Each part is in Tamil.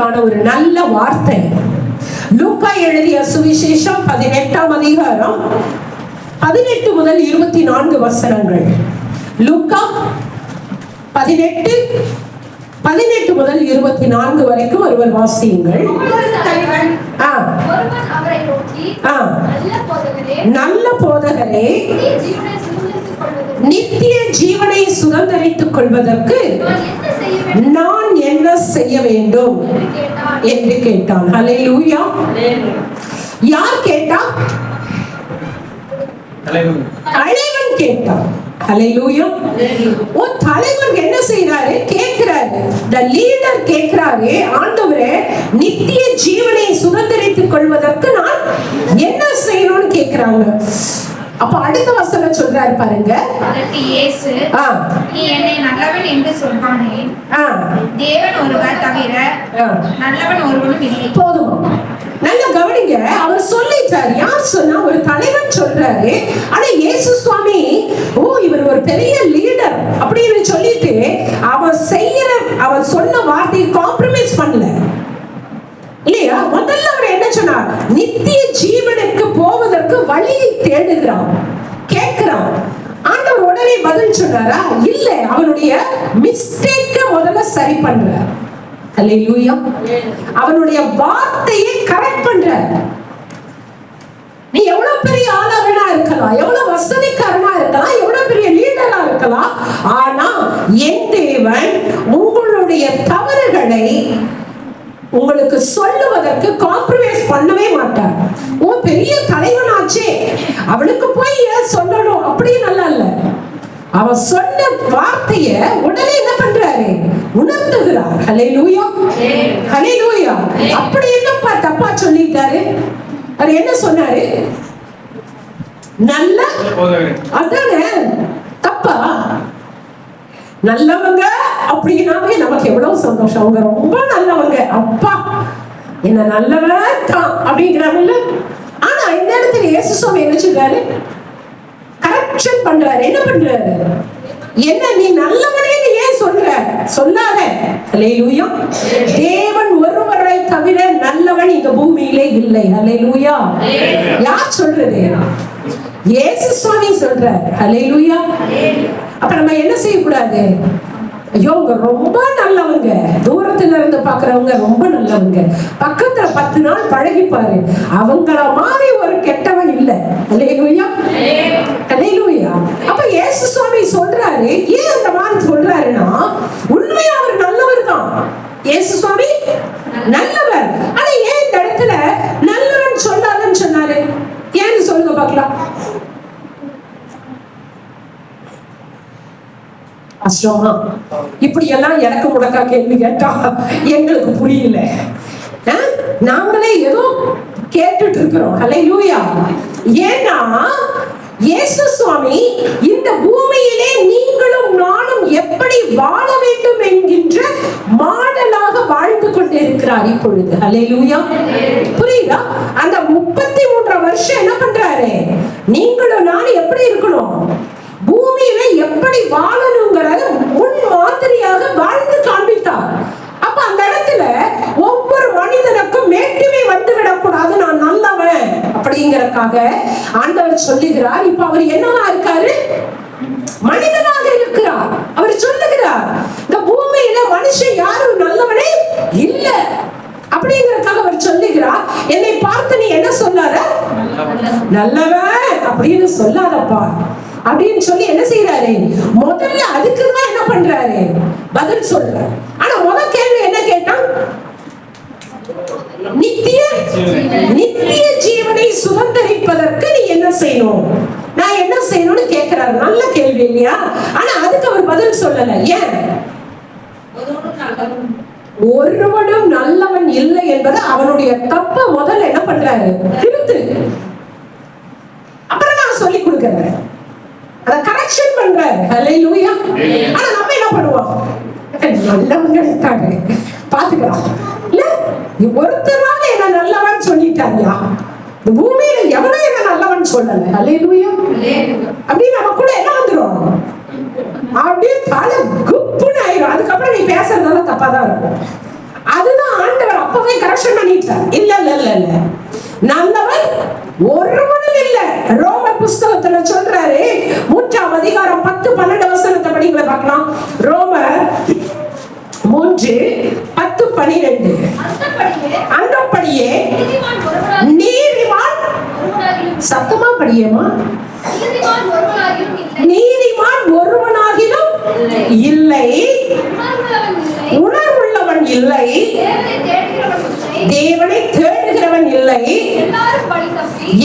நமக்கான ஒரு நல்ல வார்த்தை. லூக்கா எழுதிய சுவிசேஷம் 18ஆம் அதிகாரம் 18 முதல் 24 வசனங்கள். லூக்கா 18 முதல் 24 வரைக்கும் ஒருவர் வாசியுங்கள். நல்ல போதகரே, நித்திய ஜீவனை சுதந்தரித்துக் கொள்வதற்கு நான் என்ன செய்ய வேண்டும் என்று கேட்டான். ஹல்லேலூயா. யார் கேட்டா? தலைவன் கேட்டான். ஹல்லேலூயா. ஒரு தலைவன் என்ன செய்யறாரு? கேட்கிறாரு. the leader கேட்கிறாரு, ஆண்டவரே நித்திய ஜீவனை சுதந்தரித்துக் கொள்வதற்கு நான் என்ன செய்யணும்னு கேட்கிறாங்க. அப்ப அடுத்த வசனம் சொல்றாரு பாருங்க. அதற்கு இயேசு, நீ என்னை நல்லவன் என்று சொல்வானே, தேவன் ஒருவர் தவிர நல்லவன் ஒருவனும் இல்லை. போதுமா? நல்ல கவனிங்க. அவர் சொல்லிட்டார். யார் சொன்னா? ஒரு தலைவன் சொல்றாரு. ஆனா இயேசு சுவாமி, இவர் ஒரு பெரிய லீடர் அப்படின்னு சொல்லிட்டு அவன் சொன்ன வார்த்தையை காம்ப்ரமைஸ் பண்ணல இல்லையா? முதல்ல அவர் என்ன சொன்னார்? நித்திய ஜீவனுக்கு போவதற்கு வழியை தேடுகிறான், கேட்கிறான். ஆண்டவர் உடனே பதில் சொன்னாரா? இல்ல, அவனுடைய மிஸ்டேக்க முதல்ல சரி பண்றார். ஹல்லேலூயா. அவனுடைய வார்த்தையை கரெக்ட் பண்றார். நீ எவ்வளவு பெரிய ஆளாகனா இருக்கலாம், எவ்வளவு வசதிக்காரனா இருக்கலாம், எவ்வளவு பெரிய லீடரா இருக்கலாம், ஆனா என் தேவன் உங்களுடைய தவறுகளை உங்களுக்கு சொல்லுவதற்கு காம்ப்ரமைஸ் பண்ணவே மாட்டார். பெரிய தலைவனாச்சே, அவனுக்கு போய் சொல்லணும் அப்படி நல்லா இல்ல. அவன் சொன்ன வார்த்தைய உடனே என்ன பண்றாரு? உணர்த்துகிறார். ஹல்லேலூயா, ஹல்லேலூயா. அப்படி என்னப்பா தப்பா சொல்லிட்டாரு? அவர் என்ன சொன்னாரு? நல்ல அதானே தப்பா? நல்லவங்க அப்படின்னாவே நமக்கு எவ்வளவு சந்தோஷம். அவங்க ரொம்ப நல்லவங்க, அப்பா என்ன நல்லவன் தான் அப்படிங்கிறாங்கல்ல. ஆனா இந்த இடத்துல இயேசு சுவாமி என்ன சொல்றாரு? கரெக்ஷன் பண்றாரு. என்ன பண்றாரு? என்ன நீ நல்லவனே ஏன் சொல்ற? சொல்லாத. ஹல்லேலூயா. தேவன் ஒருவரை தவிர நல்லவன் இந்த பூமியிலே இல்லை. ஹல்லேலூயா. யார் சொல்றது? இயேசு சுவாமி சொல்றார். ஹல்லேலூயா. அப்ப நம்ம என்ன செய்யக்கூடாது? ஐயோ அவங்க ரொம்ப நல்லவங்க, தூரத்துல இருந்து பாக்குறவங்க ரொம்ப நல்லவங்க, பக்கத்துல 10 நாள் பழகிப்பாரு, அவங்கள மாதிரி ஒரு கெட்டவன் இல்ல. ஹல்லேலூயா, ஹல்லேலூயா. அப்ப இயேசு சுவாமி சொல்றாரு. ஏன் அந்த மாதிரி சொல்றாருன்னா, உண்மையா அவர் நல்லவர் தான். இயேசு சுவாமி நல்லவர். ஆனா ஏன் இந்த இடத்துல நல்லவன் சொல்லாதன்னு சொன்னாரு? ஏன்னு சொல்லுங்க பார்க்கலாம். கஷ்டமா? இப்படி எல்லாம் எனக்கு முடக்கா கேள்வி கேட்டா எங்களுக்கு புரியல. நாங்களே ஏதோ கேட்டுட்டு இருக்கிறோம். ஹல்லேலூயா. ஏன்னா இயேசு சுவாமி இந்த பூமியிலே நீங்களும் நானும் எப்படி வாழ வேண்டும் என்கின்ற மாடலாக வாழ்ந்து கொண்டு இருக்கிறார் இப்பொழுது. ஹல்லேலூயா. புரியுதா? அந்த 33 வருஷம் என்ன பண்றாரு? நீங்களும் நானும் எப்படி இருக்கணும், பூமியில எப்படி வாழணுங்கிறத முன் மாதிரியாக வாழ்ந்து காண்பித்தார். அப்ப அந்த இடத்துல ஒவ்வொரு மனிதனுக்கும் மேட்டுமே வந்து விடக்கூடாது, நான் நல்லவன் அப்படிங்கறதுக்காக ஆண்டவர் சொல்லுகிறார். இப்ப அவர் என்னவா இருக்காரு? மனிதனாக இருக்கிறார். அவர் சொல்லுகிறார், இந்த பூமியில மனுஷன் யாரும் நல்லவனே இல்ல அப்படிங்கறதுக்காக அவர் சொல்லுகிறார். என்னை பார்த்து நீ என்ன சொல்லாத? நல்லவன் அப்படின்னு சொல்லாதப்பா அப்படின்னு சொல்லி என்ன செய்யறாரு? முதல்ல அதுக்குதான் என்ன பண்றாரு? பதில் சொல்றாரு. ஆனா முதல் கேள்வி என்ன கேட்டான்? நித்திய ஜீவனை சுதந்தரிப்பதற்கு நீ என்ன செய்யணும், நான் என்ன செய்யணும்னு கேட்கிறாரு. நல்ல கேள்வி இல்லையா? ஆனா அதுக்கு அவர் பதில் சொல்லல. ஏன்? ஒருவனும் நல்லவன் இல்லை என்பது அவனுடைய தப்ப முதல்ல என்ன பண்றாரு? திருத்து. அப்புறம் நான் சொல்லி கொடுக்கிறேன், அத கரெக்ஷன் பண்றாரு. ஹல்லேலூயா. ஆனா நம்ம என்ன பண்ணுவோம்? நல்லவங்க இருக்காங்க பாத்துக்கலாம் இல்ல, ஒருத்தரால என்ன நல்லவன் சொல்லிட்டாங்களா? இந்த பூமியில எவனும் என்ன நல்லவன் சொல்லல. ஹல்லேலூயா. அப்படி நமக்குள்ள என்ன வந்துடும்? அப்படியே தலை குப்புன்னு ஆயிரும். அதுக்கப்புறம் நீ பேசுறதுனால தப்பாதான் இருக்கும். அதுதான் ஆண்டவர் அப்பவே கரெக்ஷன் பண்ணிட்டார். இல்ல இல்ல இல்ல இல்ல, நல்லவன் ஒருவனும் இல்ல. ரோம புஸ்தகத்துல சொல்றாரு, 3ஆம் அதிகாரம் 10-12 வசனத்தை படிங்கள பார்க்கலாம். ரோமர் 3:10-12. அந்தபடியே நீதிமான், சத்தமா படியேமா, நீதிமான் ஒருவனாகிலும் இல்லை, உணர்வுள்ளவன் இல்லை, தேவனை தேடுகிறவன் இல்லை,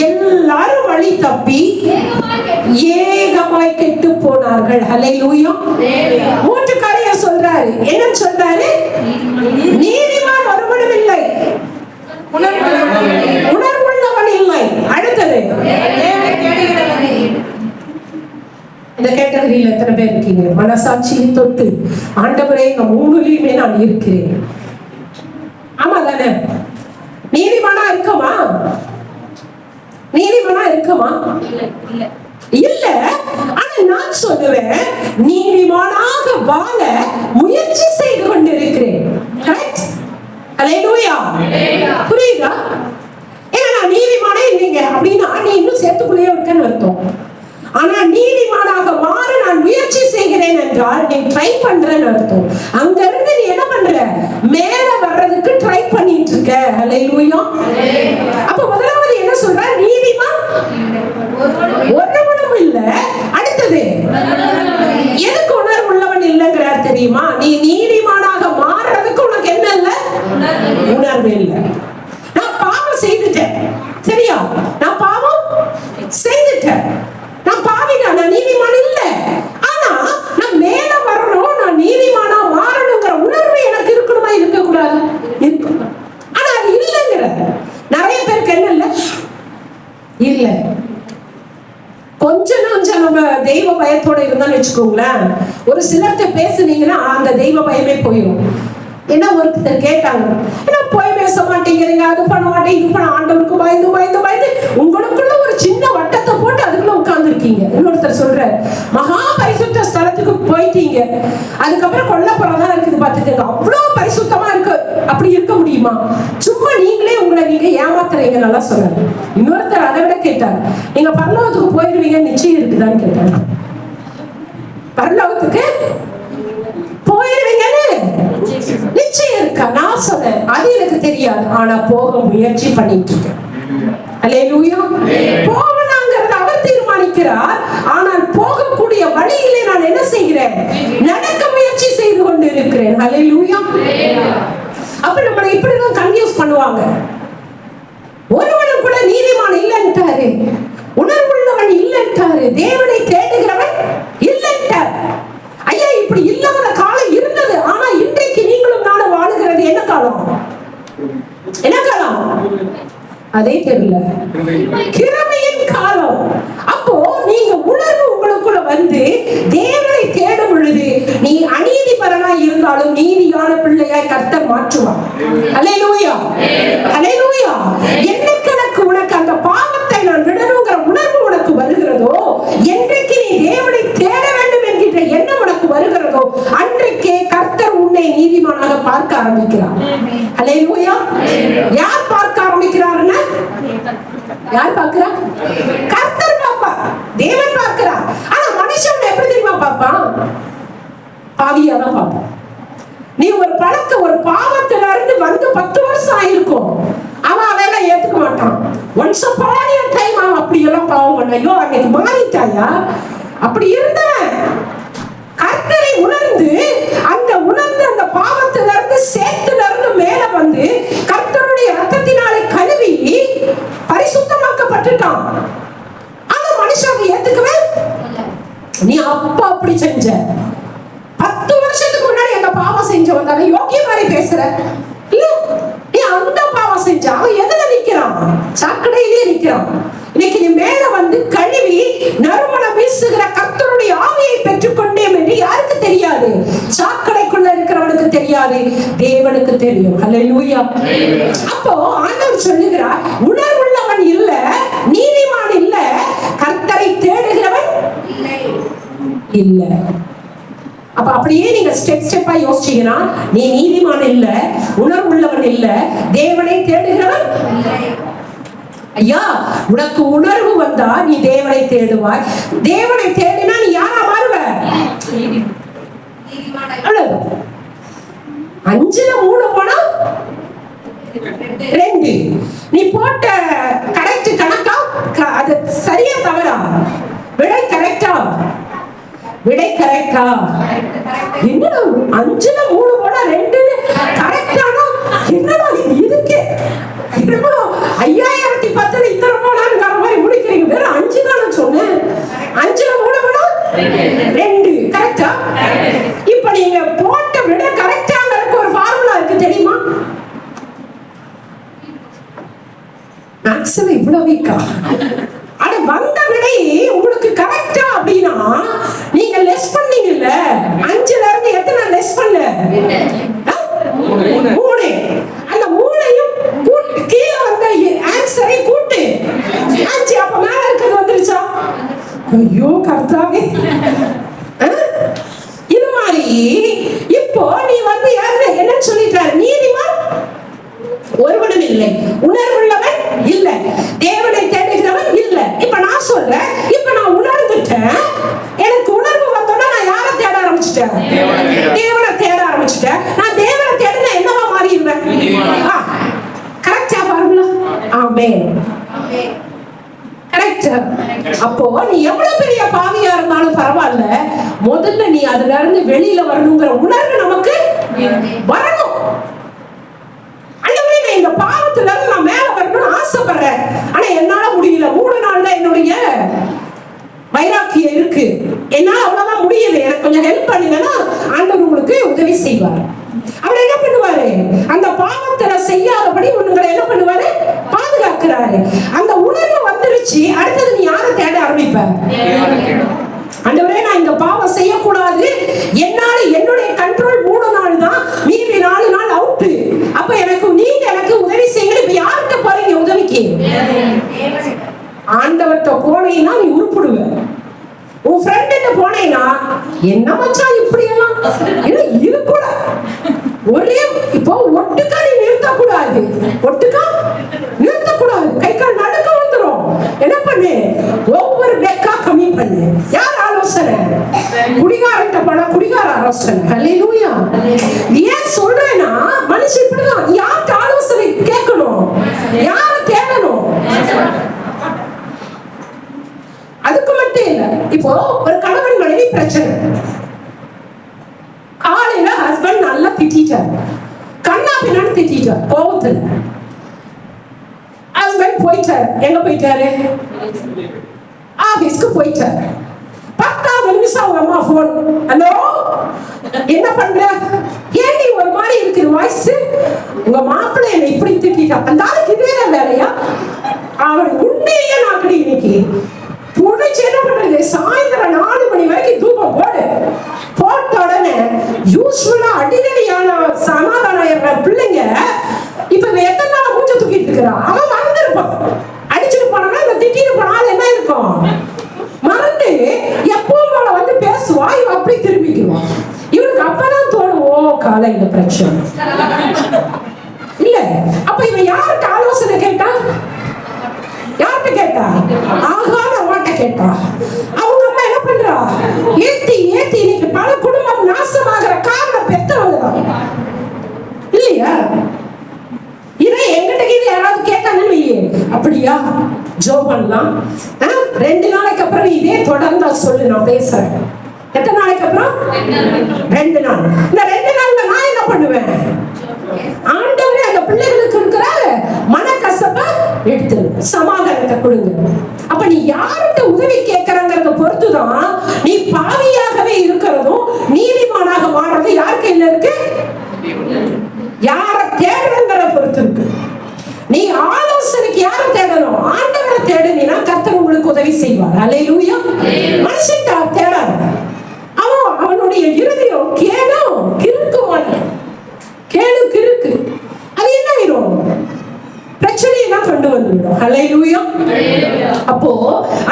எல்லாரும் வழி தப்பி ஏகமாய் கெட்டு போனார்கள். ஹல்லேலூயா. 3 காரியம் சொல்றாரு. என்ன சொல்றாரு? நீதிமான் ஒருவனும் இல்லை, உணர்வுள்ளவன் இல்லை. அடுத்தது, இந்த கேட்டகரியில் எத்தனை பேர் இருக்கீங்க? மனசாட்சியை தொட்டு ஆண்டவரே இந்த 3லயுமே நான் இருக்கிறேன். ஆமா தானே? நீதிமானா இருக்கமா? நீதிமானா இருக்கமா? இல்ல. ஆனா நான் சொல்லுவேன், நீதிமானாக வாழ முயற்சி செய்து கொண்டிருக்கிறேன். கரெக்ட்? ஹல்லேலூயா. புரியுதா? ஏன்னா நான் நீதிமானே இல்லைங்க அப்படின்னா நீ இன்னும் சேர்த்துக்குள்ளேயே இருக்கன்னு அர்த்தம். ஆனா நீதிமானாக மாற நான் முயற்சி செய்கிறேன் என்றால் நீ ட்ரை பண்றேன்னு அர்த்தம். அங்க இருந்து நீ என்ன பண்ற? மேல வர்றதுக்கு ட்ரை பண்ணிட்டு இருக்க. ஹல்லேலூயா. அப்ப முதலாவது என்ன சொல்ற? நீதிமான் ஒருவனும் இல்ல. அடுத்தது, எதுக்கு உணர்வுள்ளவன் இல்லைங்கிறார் தெரியுமா? நீ நீதிமானாக மாறுறதுக்கு உனக்கு என்ன இல்ல? உணர்வு இல்ல. நான் பாவம் செய்துட்டேன், சரியா? நான் பாவம் செய்துட்டேன், நான் பாவிதான், நான் நீதிமான் இல்ல. ஆனா நான் மேல வரணும், நான் நீதிமானா மாறணுங்கிற உணர்வு எனக்கு இருக்கணுமா? இருக்க கூடாது? இருக்கும். ஆனா அது இல்லைங்கிற நிறைய பேருக்கு என்ன இல்ல? இல்ல. கொஞ்சம் நம்ம தெய்வ பயத்தோட இருந்தான்னு வச்சுக்கோங்களேன், ஒரு சிலர்கிட்ட பேசுனீங்கன்னா அந்த தெய்வ பயமே போயிடும். என்ன ஒருத்தர் கேட்டாங்க, என்ன போய் பேச மாட்டேங்கிறீங்க, அது பண்ண மாட்டேங்க, இது பண்ண, ஆண்டவருக்கு பயந்து பயந்து பயந்து உங்களுக்குள்ள ஒரு சின்ன வட்டத்தை போட்டு அதுக்குள்ள உட்கார்ந்து இருக்கீங்க. இன்னொருத்தர் சொல்ற, மகா பரிசுத்த ஸ்தலத்துக்கு போயிட்டீங்க, அதுக்கப்புறம் கொல்லப்புறம்தான் இருக்குது பார்த்துக்கங்க, அவ்வளவு பரிசுத்தமா இருக்கு. அப்படி இருக்க முடியுமா? சும்மா நீங்களே உங்களை நீங்க ஏமாத்துறீங்க. நல்லா சொன்னாரு. இன்னொருத்தர் அதை விட கேட்டார், நீங்க பரலோகத்துக்கு போயிடுவீங்க நிச்சயம் இருக்குதான்னு கேட்டாங்க. பரலோகத்துக்கு போயிடுவீங்கன்னு நிச்சயம் இருக்கா? நான் சொன்னேன், அது எனக்கு தெரியாது, ஆனா போக முயற்சி பண்ணிட்டு இருக்கேன். அல்லேலூயா. போகணுங்கிறத அவர் தீர்மானிக்கிறார், ஆனால் போகக்கூடிய வழியிலே நான் என்ன செய்கிறேன்? நடக்க முயற்சி செய்து கொண்டு இருக்கிறேன். அல்லேலூயா. அப்ப நம்மளை இப்படிதான் கன்ஃபியூஸ் பண்ணுவாங்க. ஒருவனும் கூட நீதிமான் இல்லைன்ட்டாரு, உணர்வுள்ளவன் இல்லைன்ட்டாரு, தேவனை தேடுகிறவன் இல்லைன்ட்டார். ஐயா, இப்படி இல்லாத காலம் இருந்தது. ஆனா இன்றைக்கு நீங்களும் நானும் வாழுகிறது என்ன காலம்? என்ன காலம்? அதே தெரியல, கிருபையின் காலம். அப்போ நீங்க உணர்வு உங்களுக்குள்ள வந்து தேவனை தேடும் பொழுது நீ அநீதிபரனாய் இருந்தாலும் நீதியான பிள்ளையாய் கர்த்தர் மாற்றுவார். அல்லேலூயா. அல்லேலூயா. என்னைக்கு உனக்கு அந்த பாவத்தை நான் விடணுங்கிற உணர்வு உனக்கு வருகிறதோ, என்றைக்கு நீ தேவனை தேட வேண்டும் என்கின்ற எண்ணம் உனக்கு வருகிறதோ, அன்றைக்கே கர்த்தர் உன்னை நீதிமானாக பார்க்க ஆரம்பிக்கிறார். அல்லேலூயா. யார் பார்க்க ஆரம்பிக்கிறார்னா? யார் பார்க்கிறா? கர்த்தர் பாப்பா, தேவன் பார்க்கிறார். ஆனா மனுஷன் எப்படி தெரியுமா பார்ப்பான்? பாவியாதான் பார்ப்பான். நீ ஒரு ஒரு பாவத்துல இருந்து வந்து 10 வருஷம் ஆயிருக்கும், அவன் அதெல்லாம் ஏத்துக்க மாட்டான். ஒன்ஸ் அப்பான் எ டைம் அவன் அப்படி எல்லாம் பாவம் பண்ண, ஐயோ அன்னைக்கு மாறிட்டாயா? அப்படி இருந்தவன் கர்த்தரை உணர்ந்து அந்த பாவத்துல இருந்து சேத்துல இருந்து மேல வந்து கர்த்தருடைய ரத்தத்தினாலே கழுவி பரிசுத்தமாக்கப்பட்டுட்டான். ஆனா மனுஷன் ஏத்துக்கவே. நீ அப்பா அப்படி செஞ்ச, 10 வருஷத்துக்கு முன்னாடி அந்த பாவம் செஞ்சவன் தானே யோகிய மாதிரி பேசுற இல்ல? நீ அந்த பாவம் செஞ்ச, அவன் எதுல நிக்கிறான்? சாக்கடையிலேயே நிக்கிறான். இன்னைக்கு நீ மேல வந்து கழுவி நறுமணம் வீசுகிற கர்த்தருடைய ஆவியை பெற்றுக்கொண்டேன் என்று யாருக்கு தெரியாது? சாக்கடைக்குள்ள இருக்கிறவனுக்கு தெரியாது, தேவனுக்கு தெரியும். அல்லேலூயா. அப்போ ஆண்டவர் சொல்லுகிறார், உணர்வுள்ளவன் இல்ல, நீதிமான் இல்ல, கர்த்தரை தேடுகிறவன் இல்ல. அப்ப அப்படியே நீங்க ஸ்டெப்பா யோசிச்சீங்கன்னா நீ நீதிமான் இல்ல, உணர்வுள்ளவன் இல்ல, தேவனை தேடுகிறவன். ஐயா, உனக்கு உணர்வு வந்தா நீ தேவனை தேடுவாய். தேவனை தேடினா நீ யாரா மாறுவ? 5ல 3 போனா 2. நீ போட்ட கரெக்ட் கணக்கா? அது சரியா தவறா? விடை கரெக்டா? விடை கரெக்டா? என்னடா 5ல 3 போனா 2 கரெக்டானா? என்னடா இதுக்கு 5010 இத்தனை போனான்னு மாதிரி முடிக்கிறீங்க. வேற 5 தானே சொன்னேன். 5ல 3 போனா 2 கரெக்டா? இப்ப நீங்க போட்ட விட கரெக்டாங்கிறதுக்கு ஒரு ஃபார்முலா இருக்கு தெரியுமா? மேக்ஸ்ல இவ்வளவு வீக்கா? அட வந்த விடை உங்களுக்கு கரெக்டா அப்படின்னா நீங்க லெஸ் பண்ணீங்கல்ல. 5ல இருந்து எத்தனை லெஸ் பண்ணல? 3. அந்த 3ஐயும் கூட்டு, கீழே வந்த ஆன்சரை கூட்டு 5. அப்ப மேல இருக்கிறது வந்துருச்சா? ஐயோ கர்த்தாவே. இது மாதிரி இப்போ நீ வந்து என்ன சொல்லிட்டாரு? நீதிமான் ஒருவனும் இல்லை, உணர்வுள்ளவன் இல்லை, தேவனை தேடுகிறவன் இல்லை. இப்ப நான் சொல்றேன், இப்ப நான் உணர்ந்துட்டேன். எனக்கு உணர்வு வந்தோன்னா நான் யாரை தேட ஆரம்பிச்சிட்டேன்? தேவனை தேட ஆரம்பிச்சிட்டேன். நான் தேவனை தேடினா என்னவா மாறிடுவேன்? கரெக்டா ஃபார்முலா? ஆமென். கரெக்ட். அப்போ நீ எவ்வளவு பெரிய பாவியா இருந்தாலும் பரவாயில்ல, முதல்ல நீ அதுல இருந்து வெளியில வரணுங்கிற உணர்வு நமக்கு வரணும். இந்த பாவத்துல இருந்து நான் மேல வரணும்னு ஆசைப்படுறேன், ஆனா என்னால முடியல. 3 நாள்ல என்னுடைய வைராக்கியம் இருக்கு, என்னால அவ்வளவுதான் முடியல, எனக்கு கொஞ்சம் ஹெல்ப் பண்ணுங்கன்னா ஆண்டவர் உங்களுக்கு உதவி செய்வார். அவர் என்ன பண்ணுவாரு? அந்த பாவத்துல செய்யாதபடி உங்களை என்ன பண்ணுவாரு? பாதுகாக்கிறாரு. அந்த உணர்வு வந்துருச்சு. அடுத்தது நீ யாரை தேட ஆரம்பிப்ப? ஆண்டவரே, நான் இந்த பாவம் செய்யக்கூடாது, என்னால என்னுடைய கண்ட்ரோல் 3 நாள் தான், மீதி 4 நாள் அவுட். அப்ப நீங்க எனக்கு உதவி செய்யுங்க. இப்ப யார்கிட்ட போறீங்க உதவிக்கு? ஆண்டவர்கிட்ட போனீங்கன்னா நீ உருப்பிடுவ. உன் ஃப்ரெண்ட்ட போனீங்கன்னா என்ன மச்சான் இப்படி எல்லாம் இது கூட ஒரே இப்போ ஒட்டுக்கா நீ நிறுத்தக்கூடாது. ஒட்டுக்கா நிறுத்தக்கூடாது. கை கால் நடுக்க வந்துடும். என்ன பண்ணு? ஒவ்வொரு பெக்கா கம்மி பண்ணு. யார் ஆலோசனை? குடிகாரன்ட்ட போனா குடிகார ஆலோசனை. ஹல்லேலூயா. ஏன் சொல்றேன்னா, மனுஷன் இப்படிதான். யார்கிட்ட ஆலோசனை கேட்கணும்? யாரை தேடணும்? அதுக்கு மட்டும் இல்ல. இப்போ ஒரு கணவன் மனைவி பிரச்சனை. காலையில ஹஸ்பண்ட் நல்லா திட்டார், கண்ணா பின்னான்னு திட்டார் கோபத்துல. ஹஸ்பண்ட் போயிட்டாரு. எங்க போயிட்டாரு? ஆபீஸ்க்கு போயிட்டாரு. 10வது நிமிஷம் அவங்க அம்மா போன். ஹலோ, என்ன பண்ற? ஏன் நீ ஒரு மாதிரி இருக்கு வாய்ஸ்? உங்க மாப்பிள்ளை என்ன இப்படி திட்டா? அந்த ஆளுக்கு இதே வேலையா? அவன் உண்மையே நாக்கடி இன்னைக்கு புடிச்சு என்ன பண்றது? சாயந்தரம் 4 மணி வரைக்கும் தூக்கம் போடு. போட்ட உடனே யூஸ்வலா அடிக்கடியான சமாதானம் பிள்ளைங்க இப்ப எத்தனை நாள் மூச்ச தூக்கிட்டு இருக்கிறான். அவன் மறந்துருப்பான். அடிச்சுட்டு போனா இந்த திட்டிட்டு போனாலும் என்ன இருக்கும்? மறந்து எப்பவும் போல வந்து பேசுவா. இவன் அப்படி திரும்பிக்குவான். இவனுக்கு அப்பதான் தோணும், ஓ காலையில பிரச்சனை இல்ல. அப்ப இவன் யார்கிட்ட ஆலோசனை கேட்டா? யார்கிட்ட கேட்டா? ஆகாத அம்மாட்ட கேட்டா. அவங்க அம்மா என்ன பண்றா? ஏத்தி ஏத்தி இன்னைக்கு பல குடும்பம் நாசமாகிற காரணம் பெத்தவங்க தான் இல்லையா? இதை எங்கிட்ட யாராவது கேட்டாங்கன்னு அப்படியா ஜோப் பண்ணலாம். 2 நாளைக்கு அப்புறம் இதே தொடர்ந்தா சொல்லு, நான் பேசுறேன். எத்தனை நாளைக்கு அப்புறம்? 2 நாள். இந்த 2 நாள்ல நான் என்ன பண்ணுவேன்? ஆண்டவரே அந்த பிள்ளைகளுக்கு இருக்கிற மனக்கசப்ப எடுத்து சமாதானத்தை கொடுங்க. அப்ப நீ யார்கிட்ட உதவி கேட்கறங்கிறத பொறுத்துதான் நீ பாவியாகவே இருக்கிறதும் நீதிமானாக மாறுறது யார் கையில இருக்கு? யாரை தேடுறங்கிற பொறுத்து இருக்கு. நீ ஆலோசனைக்கு யாரை தேடணும்? ஆண்டவரை தேடுனீனா கர்த்தர் உங்களுக்கு உதவி செய்வார். அல்லேலூயா. மனுஷன் தேடாத. அவனுடைய இருதயம் கேளும் கிறுக்குமான கேளு கிறுக்கு. அது என்ன ஆயிரும்? பிரச்சனையெல்லாம் கொண்டு வந்துவிடும். அல்லேலூயா. அப்போ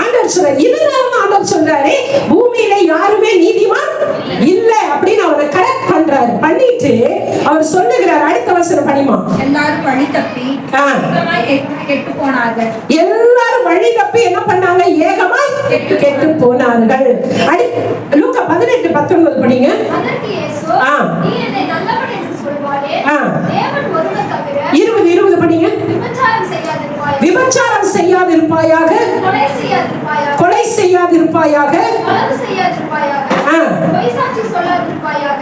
ஆண்டவர் சொல்றாரு, இதனால ஆண்டவர் சொல்றாரு, பூமியில யாருமே நீதிமான் இல்ல. அவர் சொல்லுகிறார். அடுத்த வசனம் படிமா. எல்லாரும் வழி தப்பி கெட்டு போனார்கள். எல்லாரும் வழி தப்பி என்ன பண்ணாங்க? ஏகமாய் கெட்டு போனார்கள். லூக்கா 18:19 படிங்க. அதற்கு இயேசு, நீ என்னை நல்லவன் என்று சொல்வாயே, தேவன் ஒருவர் தவிர 20 படிங்க. விபச்சாரம் செய்யாதிருப்பாயாக, கொலை செய்யாதிருப்பாயாக, களவு செய்யாதிருப்பாயாக, பொய் சாட்சி சொல்லாதிருப்பாயாக,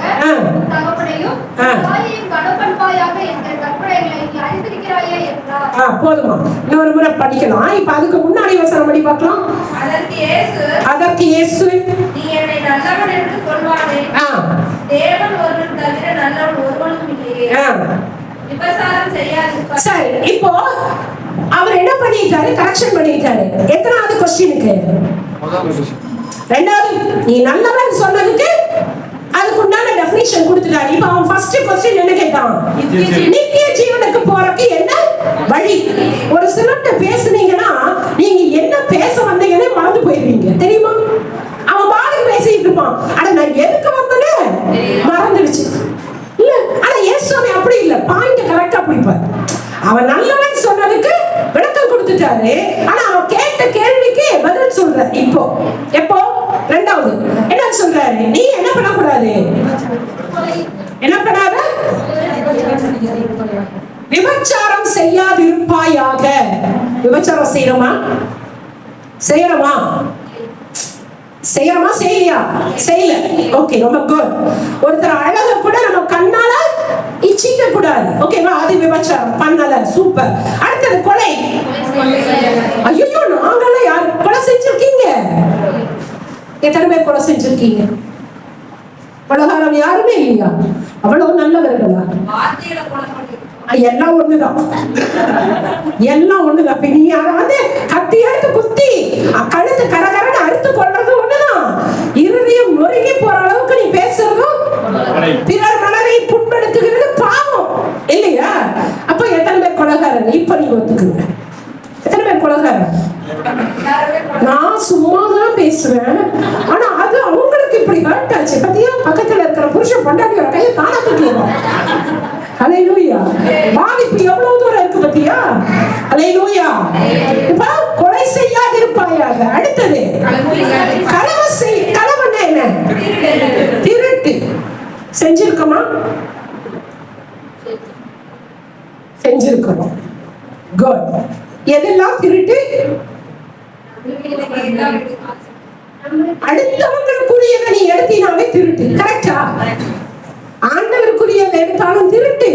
தகப்பனையும் தாயையும் கனப்படுப்பாயாக என்கிற கற்பனைகளை நீ அறிந்திருக்கிறாயே என்றார். போதுமா? இன்னொரு முறை படிக்கலாம். இப்ப அதுக்கு முன்னாடி வசனம் படி பார்க்கலாம். அதற்கு இயேசு, நீ என்னை நல்லவன் என்று சொல்வானே, தேவன் ஒருவன் தவிர நல்லவன் ஒருவனும் இல்லையே, விபச்சாரம் செய்யாதிருப்பாயாக. சரி, இப்போ அவர் என்ன பண்ணிட்டாரு? கரெக்ஷன் பண்ணிட்டாரு. எத்தனாவது கொஸ்டினுக்கு? ரெண்டாவது. நீ நல்லவன் சொன்னதுக்கு அதுக்கு உண்டான டெஃபினிஷன் கொடுத்துட்டாரு. இப்போ அவன் ஃபர்ஸ்ட் கொஸ்டின் என்ன கேட்டான்? நித்திய ஜீவனுக்கு போறதுக்கு என்ன வழி? ஒரு சிலர்ட்ட பேசுனீங்கன்னா நீங்க என்ன பேச வந்தீங்கன்னே மறந்து போயிருவீங்க, தெரியுமா? அவன் பாட்டுக்கு பேசிட்டு இருப்பான். ஆனா நான் எதுக்கு வந்தேன்னு மறந்துடுச்சு. இல்ல, ஆனா இயேசுவே அப்படி இல்ல, பாயிண்ட் கரெக்டா பிடிப்பார். அவன் நல்லவன் சொன்னதுக்கு விளக்கம் கொடுத்துட்டாரு. ஆனா அவன் கேட்ட கேள்விக்கு பதில் சொல்ற. இப்போ எப்போ? ரெண்டாவது என்ன சொல்றாரு? நீ என்ன பண்ணக்கூடாது? என்ன பண்ணாத? விபச்சாரம் செய்யாதிருப்பாயாக. விபச்சாரம் செய்யறோமா? செய்யறோமா? செய்யறோமா? செய்யலையா? செய்யல. ஓகே, ரொம்ப குட். ஒருத்தர் அழக கூட நம்ம கண்ணால இச்சிக்க கூடாது. ஓகேவா? அது விபச்சாரம் பண்ணல. சூப்பர். அடுத்தது கொலை. ஐயோ, நாங்கள யார் கொலை செஞ்சிருக்கீங்க? எத்தனை பேர் கொலை செஞ்சிருக்கீங்க? உலகாரம் யாருமே இல்லையா? அவ்வளவு நல்லவர்களா? எல்லாம் ஒண்ணுதான், எல்லாம் ஒண்ணுதான். நீ வந்து கத்தி எடுத்து குத்தி கழுத்து கரகரன்னு அறுத்து கொள்றது ஒண்ணுதான். இருதயம் நொறுங்கி போற அளவுக்கு நீ பேசுறதும் பிறர் மனதை புண்படுத்துகிறது பாவம் இல்லையா? அப்ப எத்தனை பேர் கொலைகாரன்? இப்ப நீங்க ஒத்துக்குங்க. எத்தனை பேர் கொலைகாரன்? நான் சும்மாதான் பேசுவேன், ஆனா அது அவங்களுக்கு இப்படி ஹர்ட் ஆச்சு. பத்தியா? பக்கத்துல இருக்கிற புருஷன் பொண்டாட்டியோட கையை தானா தூக்கிடுவோம். ஹல்லேலூயா. பாதிப்பு எவ்வளவு தூரம் இருக்கு பத்தியா? ஹல்லேலூயா. இப்ப கொலை செய்யாதிருப்பாயாக. அடுத்தது களவுன்னா என்ன? திருட்டு. செஞ்சிருக்கோமா? செஞ்சிருக்கணும். குட். எதெல்லாம் திருட்டு? அடுத்தவங்களுக்குரியதை நீ எடுத்தினாவே திருட்டு. கரெக்டா? ஆண்டவருக்குரியதை எடுத்தாலும் திருட்டு,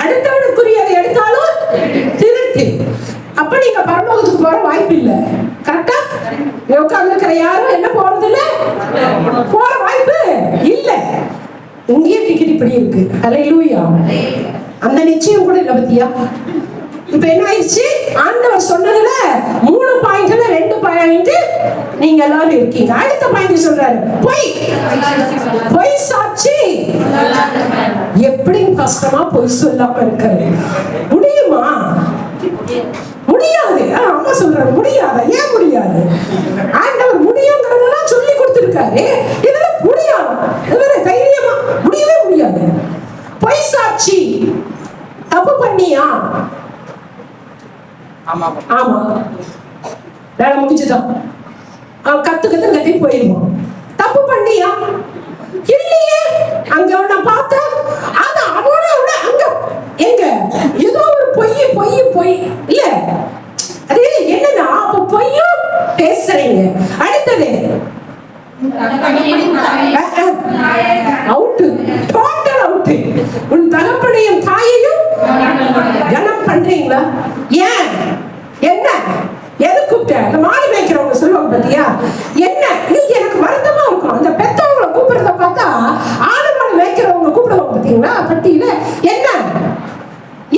அடுத்தவனுக்குரியதை எடுத்தாலும் திருட்டு. அப்ப நீங்க பரலோகத்துக்கு போற வாய்ப்பு இல்லை. கரெக்டா? உட்கார்ந்து இருக்கிற யாரும் என்ன போறது இல்ல, போற வாய்ப்பு இல்ல. இங்கேயே டிக்கெட் இப்படி இருக்கு. ஹல்லேலூயா. அந்த நிச்சயம் கூட இல்ல பத்தியா? இப்ப என்ன ஆயிடுச்சு? ஆண்டவர் சொன்னதுல 3 பாயிண்ட்ல 2 பாயிண்ட் நீங்க எல்லாரும் இருக்கீங்க. அடுத்த பாயிண்ட் சொல்றாரு, பொய் சாட்சி. எப்படி கஷ்டமா பொய் சொல்லாம இருக்காரு? முடியுமா? முடியாது. அம்மா சொல்றாரு முடியாது. ஏன் முடியாது? ஆண்டவர் முடியுங்கிறதெல்லாம் சொல்லி கொடுத்திருக்காரு. இதுல முடியாது. இதுவரை தைரியமா முடியவே முடியாது. பொய் சாட்சி. தப்பு பண்ணியா? ஆமா, வேலை முடிஞ்சுதான். அவன் கத்தி போயிருவான். தப்பு பண்ணியா? இல்லையே, அங்க அவனை பார்த்த அது அவனோட அங்க எங்க ஏதோ ஒரு பொய் இல்ல. அது என்னன்னா அப்ப பொய்யும் பேசுறீங்க. அடுத்தது அவுட்டு, டோட்டல் அவுட்டு. உன் தகப்பனையும் தாயையும் கனம் பண்றீங்களா? ஏன்? என்ன? எது கூப்பிட்ட? இந்த மாடு மேய்க்கிறவங்க சொல்லுவாங்க பத்தியா? என்ன? இன்னைக்கு எனக்கு வருத்தமா இருக்கும். அந்த பெத்தவங்களை கூப்பிடுறத பார்த்தா ஆடு மாடு மேய்க்கிறவங்க கூப்பிடுவாங்க பாத்தீங்களா பட்டியல. என்ன?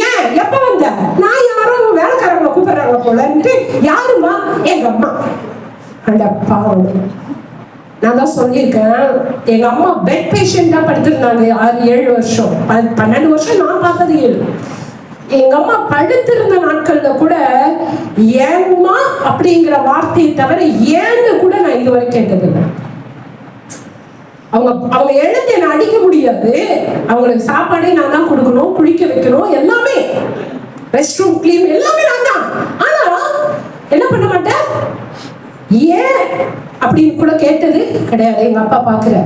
ஏன்? எப்ப வந்த? நான் யாரோ வேலைக்காரங்களை கூப்பிடுறாங்க போலன்ட்டு. யாருமா? எங்க அம்மா. அந்த பாவம். நான் தான் சொல்லியிருக்கேன், எங்க அம்மா பெட் பேஷண்டா படுத்திருந்தாங்க 6-7 வருஷம், 12 வருஷம் நான் பார்த்தது 7. எங்க அம்மா படுத்திருந்த நாட்கள்ல கூட ஏன்மா அப்படிங்கிற வார்த்தையை தவிர ஏன்னு கூட நான் இதுவரை கேட்டதில்லை. அவங்க எழுந்து என்ன அடிக்க முடியாது. அவங்களுக்கு சாப்பாடே நான் தான் கொடுக்கணும். வைக்கணும், குளிக்க வைக்கணும், எல்லாமே ரெஸ்ட் ரூம் கிளீன் எல்லாமே நான் தான். ஆனா என்ன பண்ண மாட்டேன். ஏன் அப்படின்னு கூட கேட்டது கிடையாது. எங்க அப்பா பாக்குற,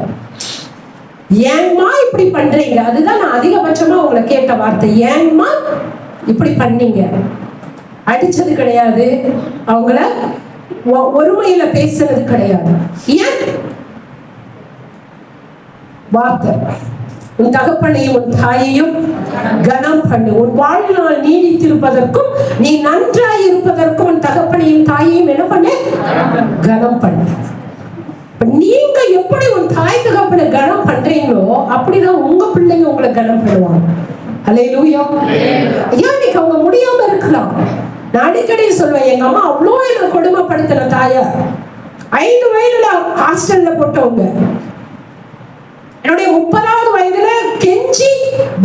ஏன்மா இப்படி பண்றீங்க, அதுதான் நான் அதிகபட்சமா உங்களை கேட்ட வார்த்தை. ஏன்மா இப்படி பண்ணீங்க? அடிச்சது கிடையாது, அவங்கள ஒருமையில பேசுறது கிடையாது. ஏன் வார்த்தை, உன் தகப்பனையும் உன் தாயையும் கனம் பண்ணு, உன் வாழ்நாள் நீடித்திருப்பதற்கும் நீ நன்றாய் இருப்பதற்கும் உன் தகப்பனையும் தாயையும் என்ன பண்ணு, கனம் பண்ணு. நீங்க எப்படி உன் தாய் தகப்பனை கனம் பண்றீங்களோ அப்படிதான் உங்க பிள்ளைங்க உங்களை கனம் பண்ணுவாங்க. அல்லேலூயா. ஏன் நீங்க அவங்க முடியாம இருக்கலாம். நான் அடிக்கடி சொல்வேன், எங்க அம்மா அவ்வளோ என்ன கொடுமைப்படுத்தின தாயார். 5 வயதுல ஹாஸ்டல்ல போட்டவங்க. என்னுடைய 30வது வயதுல கெஞ்சி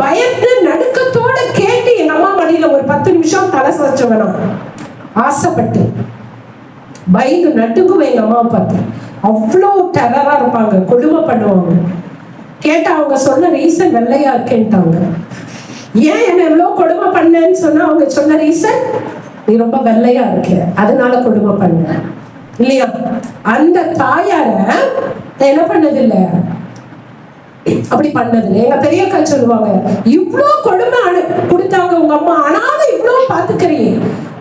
பயந்து நடுக்கத்தோட கேட்டு எங்க அம்மா மடியில ஒரு 10 நிமிஷம் தலை சாய்ச்ச வேணும் ஆசைப்பட்டு பயந்து நடுங்குவேன். எங்க அம்மாவை பார்த்து அவ்வளோ டெரரா இருப்பாங்க, கொடுமை பண்ணுவாங்க. கேட்டா அவங்க சொன்ன ரீசன் வெள்ளையா இருக்கேன்ட்டாங்க. ஏன் என்ன எவ்வளோ கொடுமை பண்ணேன்னு சொன்னா அவங்க சொன்ன ரீசன், நீ ரொம்ப வெள்ளையா இருக்க அதனால கொடுமை பண்ண இல்லையா. அந்த தாயார என்ன பண்ணதில்லை, அப்படி பண்ணதில்லை. எங்க பெரியக்கா சொல்லுவாங்க, இவ்வளோ கொடுமை கொடுத்தாங்க உங்க அம்மா, ஆனாலும் இவ்வளோ பாத்துக்கிறீங்க.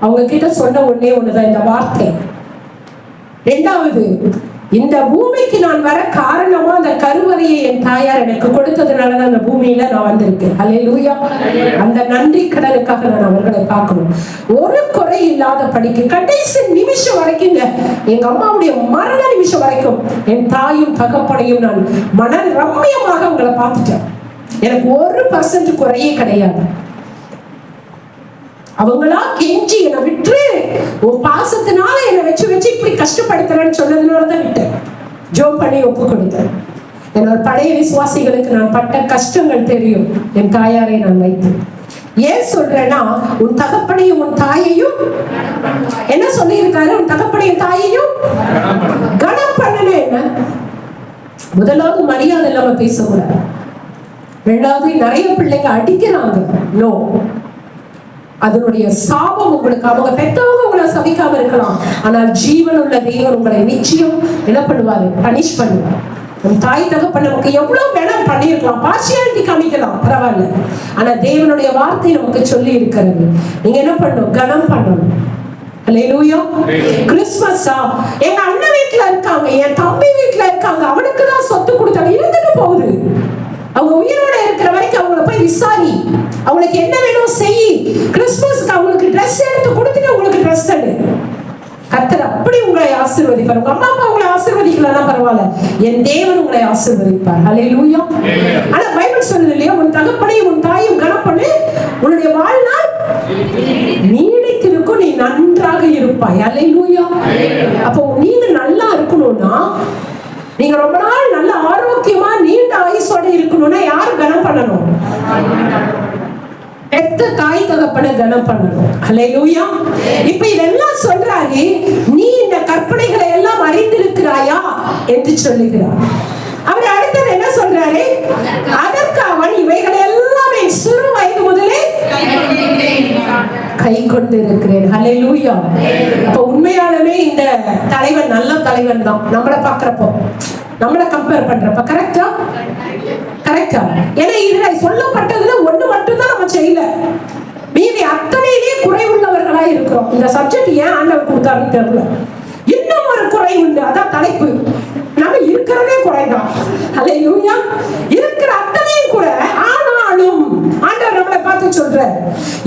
அவங்க கிட்ட சொன்ன ஒன்னே ஒண்ணுதான் இந்த வார்த்தை. 2வது, இந்த பூமிக்கு நான் வர காரணமா அந்த கருவறையை என் தாயார் எனக்கு கொடுத்ததுனாலதான் அந்த பூமியில நான் வந்திருக்கேன். அல்லேலூயா. அந்த நன்றி கடனுக்காக நான் அவர்களை பார்க்கணும். ஒரு குறை இல்லாத படிக்க கடைசி நிமிஷம் வரைக்கும், எங்க அம்மாவுடைய மரண நிமிஷம் வரைக்கும் என் தாயும் தகப்பனையும் நான் மன ரம்மியமாக அவங்களை பார்த்துட்டேன். எனக்கு 1% குறையே கிடையாது. அவங்களா கெஞ்சி என்னை விட்டு உன் பாசத்தினால என்னை வச்சு இப்படி கஷ்டப்படுத்துறேன்னு சொன்னதுனாலதான் விட்டேன். ஜோம் பண்ணி ஒப்பு கொடுத்தேன். என்னோட பழைய விசுவாசிகளுக்கு நான் பட்ட கஷ்டங்கள் தெரியும். என் தாயாரை நான் வைத்து ஏன் சொல்றேன்னா, உன் தகப்பனையும் உன் தாயையும் என்ன சொல்லி இருக்காரு, உன் தகப்பனையும் தாயையும் கனம் பண்ணனே. என்ன முதலாவது மரியாதை இல்லாம பேசக்கூடாது. 2வது, நிறைய பிள்ளைங்க அடிக்கிறாங்க. நோ, அதனுடைய சாபம் உங்களுக்கு, அவங்க பெற்றவங்க உங்களை சபிக்காம இருக்கலாம், ஆனால் ஜீவனுள்ள தேவன் உங்களை நிச்சயம் என்ன பண்ணுவாரு, பனிஷ் பண்ணுவார். உன் தாய் தகப்பன் நமக்கு எவ்வளவு வேணா பண்ணியிருக்கலாம், பார்ஷியாலிட்டி காமிக்கலாம், பரவாயில்ல. ஆனா தேவனுடைய வார்த்தை நமக்கு சொல்லி இருக்கிறது, நீங்க என்ன பண்ணணும், கனம் பண்ணணும். அல்லேலூயா. கிறிஸ்மஸா எங்க அண்ணன் வீட்டுல இருக்காங்க, என் தம்பி வீட்டுல இருக்காங்க, அவனுக்கு தான் சொத்து கொடுத்தாங்க, இருந்துட்டு போகுது. அவங்க உயிரோட இருக்கிற வரைக்கும் அவங்கள போய் விசாரி, அவங்களுக்கு என்ன வேணும் செய். கிறிஸ்துமஸ்க்கு அவங்களுக்கு ட்ரெஸ் எடுத்து கொடுத்துட்டு உங்களுக்கு ட்ரெஸ் எடு. கர்த்தர் அப்படி உங்களை ஆசீர்வதிப்பார். உங்க அம்மா அப்பா உங்களை ஆசீர்வதிக்கலன்னா பரவாயில்ல, என் தேவன் உங்களை ஆசீர்வதிப்பார். அல்லேலூயா. ஆனா பைபிள் சொல்லுது இல்லையா, உன் தகப்பனையும் உன் தாயும் கனம் பண்ணு, உன்னுடைய வாழ்நாள் நீடித்திருக்கும், நீ நன்றாக இருப்பாய். அல்லேலூயா. அப்போ நீங்க நல்லா இருக்கணும்னா, நீங்க ரொம்ப நாள் நல்ல ஆரோக்கியமா நீண்ட ஆயுசோட இருக்கணும்னா யாரு கனம் பண்ணணும், பெத்த தாய் தகப்பனை கனம் பண்ணணும். அல்லேலூயா. இப்ப இதெல்லாம் சொல்றாரு, நீ இந்த கற்பனைகளை எல்லாம் அறிந்திருக்கிறாயா என்று சொல்லுகிறார். அவர் அடுத்தது என்ன சொல்றாரு, அதற்கு அவன் இவைகளை எல்லாம் என் சிறு வயது முதலே கை கொண்டு இருக்கிறேன். அல்லேலூயா. அப்ப உண்மையாலுமே இந்த தலைவன் நல்ல தலைவன் தான். நம்மளை பாக்குறப்போ, நம்மளை கம்பேர் பண்றப்ப கரெக்டா கரெக்டா. ஏன்னா இதுல சொல்லப்பட்டதுல ஒண்ணு மட்டும்தான் நம்ம செய்யல, மீதி அத்தனையிலே குறை உள்ளவர்களா இருக்கிறோம். இந்த சப்ஜெக்ட் ஏன் ஆண்டவர் கொடுத்தாருன்னு தெரியல. இன்னும் ஒரு குறை உண்டு, அதான் தலைப்பு. நம்ம இருக்கிறதே குறைதான். அல்லேலூயா. இருக்கிற அத்தனையும் குறை, ஆனாலும் ஆண்டவர் நம்மளை பார்த்து சொல்ற,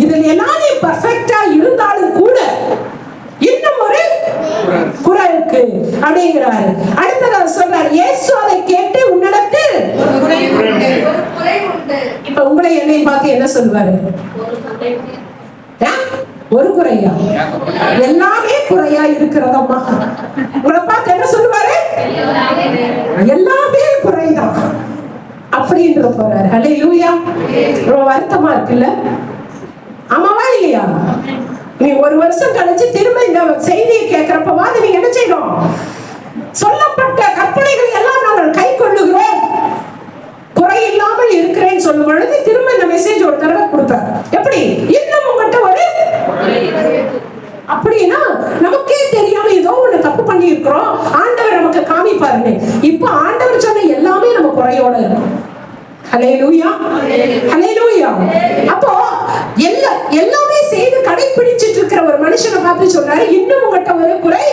இதில் எல்லாமே பர்ஃபெக்டா இருந்தாலும் கூட இன்னும் ஒரு குறை இருக்கு அப்படிங்கிறாரு. அடுத்ததாக சொல்றாரு, இயேசு அதை கேட்டு உன்னிடத்தில் இப்ப உங்களை என்னை பார்த்து என்ன சொல்லுவாரு, ஒரு குறையா, எல்லாமே குறையா இருக்கிறதம்மா. உங்களை பார்த்து என்ன சொல்லுவாரு, எல்லாமே குறைதான் அப்படின்ற போறாரு. அல்லேலூயா. ரொம்ப வருத்தமா இருக்குல்ல, ஆமாவா இல்லையா? நீ ஒரு வருஷம் கழிச்சு திரும்ப இந்த செய்தியை கேட்கிறப்பவா நீங்க என்ன செய்யணும், சொல்லப்பட்ட கற்பனைகளை எல்லாம் நாங்கள் கை கொள்ளுகிறோம், குறை இல்லாமல் இருக்கிறேன்னு இல்லைன்னு சொல்லும் பொழுது திரும்ப இந்த மெசேஜ் ஒரு தடவை கொடுத்தார். எப்படி? இன்னும் உங்கள்கிட்ட ஒரு அப்படின்னா நமக்கே தெரியாம ஏதோ ஒண்ணு தப்பு பண்ணி இருக்கிறோம், ஆண்டவர் நமக்கு காமிப்பாருன்னு. இப்ப ஆண்டவர் சொன்ன எல்லாமே நம்ம குறையோட இருக்கும். ஹல்லேலூயா, ஹல்லேலூயா. அப்போ எல்லாமே செய்து கடைபிடிச்சிட்டு இருக்கிற ஒரு மனுஷனை பார்த்து சொல்றாரு, இன்னும் உங்கள்கிட்ட ஒரு குறை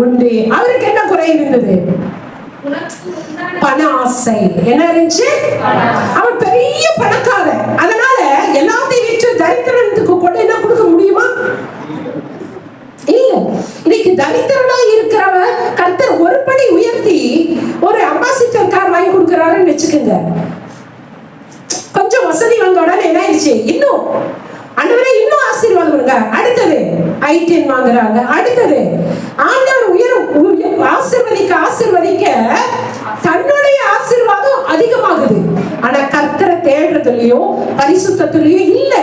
உண்டு. அவருக்கு என்ன குறை இருந்தது? பண ஆசை. என்ன இருந்துச்சு? அவன் பெரிய பணக்காரன். அதனால எல்லாத்தையும் வச்சு தரித்திரத்துக்கு கொண்டு என்ன கொடுக்க முடியுமா? இல்ல. இன்னைக்கு தரித்திரனா இருக்கிறவன் கர்த்தர் ஒரு படி உயர்த்தி ஒரு அம்பாசிடர் கார் வாங்கி கொடுக்கறாருன்னு வச்சுக்கோங்க. கொஞ்சம் வசதி வந்த உடனே என்ன ஆயிடுச்சு? இன்னும் ஆண்டவரே இன்னும் ஆசீர்வாதம் கொடுங்க. அடுத்தது i10 வாங்குறாங்க. அடுத்தது ஆண்டவர் ஆசீர்வதிக்க தன்னுடைய ஆசீர்வாதம் அதிகமாகுது. ஆனா கர்த்தரை தேடுறதுலயோ பரிசுத்தத்திலயோ இல்ல,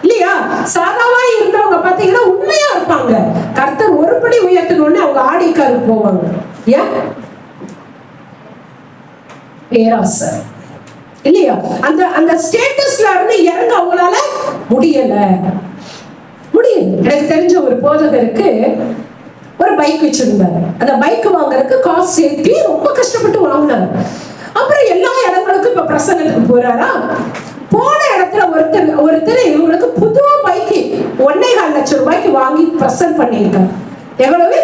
இல்லையா? சாதாவா இருந்தவங்க பாத்தீங்கன்னா உண்மையா இருப்பாங்க. கர்த்தர் ஒரு படி உயர்த்தணும்னு அவங்க ஆடிக்காருக்கு போவாங்க. ஏன்? பேராசை, இல்லையா? அந்த ஸ்டேட்டஸ்ல இருந்து இறங்க அவங்களால முடியல. எனக்கு தெரிஞ்ச ஒரு போதகருக்கு ஒரு பைக் வச்சிருந்தாரு. அந்த பைக் வாங்குறதுக்கு காசு சேர்த்து ரொம்ப கஷ்டப்பட்டு வாங்கினாரு. அப்புறம் எல்லா இடங்களுக்கும் இப்ப பிரசங்கத்துக்கு போறாரா, போன இடத்துல ஒருத்தர் இவங்களுக்கு புது பைக்கு 1.25 லட்சம் ரூபாய்க்கு வாங்கி பிரசன்ட் பண்ணியிருக்காரு. எவ்வளவு?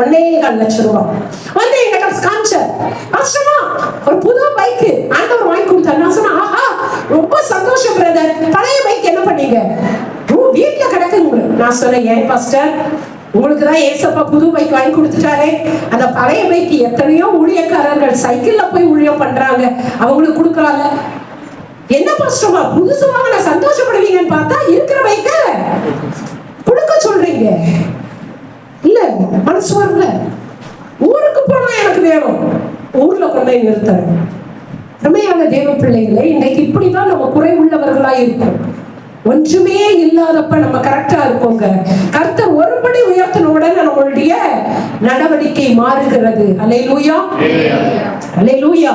1.25 லட்சம் ரூபாய். வந்து எங்க காமிச்சார். கஷ்டமா ஒரு புது பைக்கு ஆண்டவர் வாங்கி கொடுத்தாரு. நான் சொன்னேன், ஆஹா ரொம்ப சந்தோஷம் பிரதர். பழைய பைக் என்ன பண்ணீங்க? வீட்டுல கிடக்குங்க. நான் சொன்னேன், ஏன் பாஸ்டர் உங்களுக்கு தான் ஏசப்பா புது பைக் வாங்கி கொடுத்துட்டாரே, அந்த பழைய பைக்கு எத்தனையோ ஊழியக்காரர்கள் சைக்கிள்ல போய் ஊழியம் பண்றாங்க, அவங்களுக்கு கொடுக்கறாங்க. என்ன பாஸ்டர்மா புதுசு வாங்கின சந்தோஷப்படுவீங்கன்னு பார்த்தா இருக்கிற பைக்க கொடுக்க சொல்றீங்க. இல்ல மனசு வரல. ஊருக்கு போனா எனக்கு வேணும், ஊர்ல கொண்டு போய் நிறுத்துறேன். உண்மையான தேவ பிள்ளைகளை இன்னைக்கு இப்படிதான் நம்ம குறை உள்ளவர்களா இருக்கும். ஒன்றுமே இல்லாதப்ப நம்ம கரெக்டா இருக்கோங்க. கர்த்தர் ஒருபடி உயர்த்தின உடனே நம்மளுடைய நடவடிக்கை மாறுகிறது. அல்லேலூயா, அல்லேலூயா.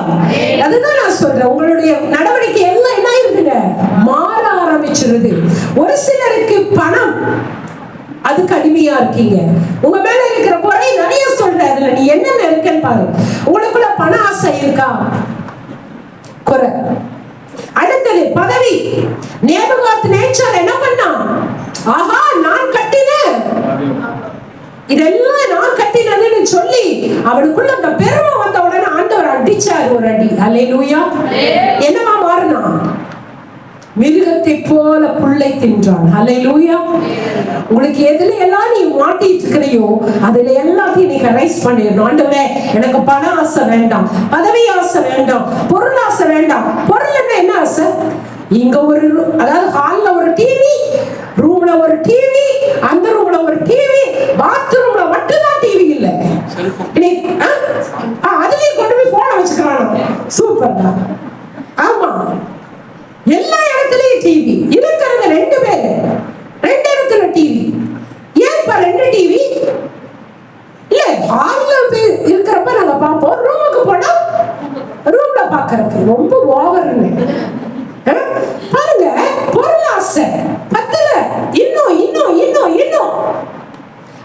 அதுதான் நான் சொல்றேன், உங்களுடைய நடவடிக்கை எல்லாம் என்ன ஆயிருதுங்க? மாற ஆரம்பிச்சிருது. ஒரு சிலருக்கு பணம், அதுக்கு அடிமையா இருக்கீங்க. உங்க மேல இருக்கிற குறை நிறைய சொல்றேன். அதுல நீ என்ன இருக்குன்னு பாரு. உங்களுக்குள்ள பண ஆசை இருக்கா? குறை. அடுத்தது பதவி. நேபுகாத்நேச்சார் என்ன பண்ணான்? ஆஹா நான் கட்டினேன், இதெல்லாம் நான் கட்டினதுன்னு சொல்லி அவனுக்குள்ள அந்த பெருமை வந்த உடனே ஆண்டவர் அடிச்சார் ஒரு அடி. அல்லேலூயா. என்னவா மாறினான்? மிருகத்தை போல புல்லை தின்றான். அல்லேலூயா. உங்களுக்கு எதுல எல்லாம் நீ மாட்டிட்டு இருக்கிறையோ அதுல எல்லாத்தையும் நீ ரைஸ் பண்ணிடணும். ஆண்டவரே எனக்கு பண ஆசை வேண்டாம், பதவி ஆசை வேண்டாம், பொருள் ஆசை வேண்டாம். பொருள் என்ன ஆசை? இங்க ஒரு அதாவது ஹால்ல ஒரு டிவி, ரூம்ல ஒரு டிவி, அந்த ரூம்ல ஒரு டிவி, பாத்ரூம்ல மட்டும்தான் டிவி இல்ல, அதுலயும் கொண்டு போய் போன வச்சுக்கிறான். சூப்பர். ஆமா, எல்லா இடத்துலயும் டிவி இருக்கிறது. 2 பேரு 2 இடத்துல டிவி. ஏன்பா 2 டிவி? இல்ல ஹால்ல இருக்கிறப்ப நாங்க பாப்போம், ரூமுக்கு போனா ரூம்ல பாக்குறதுக்கு ரொம்ப ஓவர்னு பாருங்க. பொருள் ஆசை பத்தல, இன்னும் இன்னும் இன்னும் இன்னும்.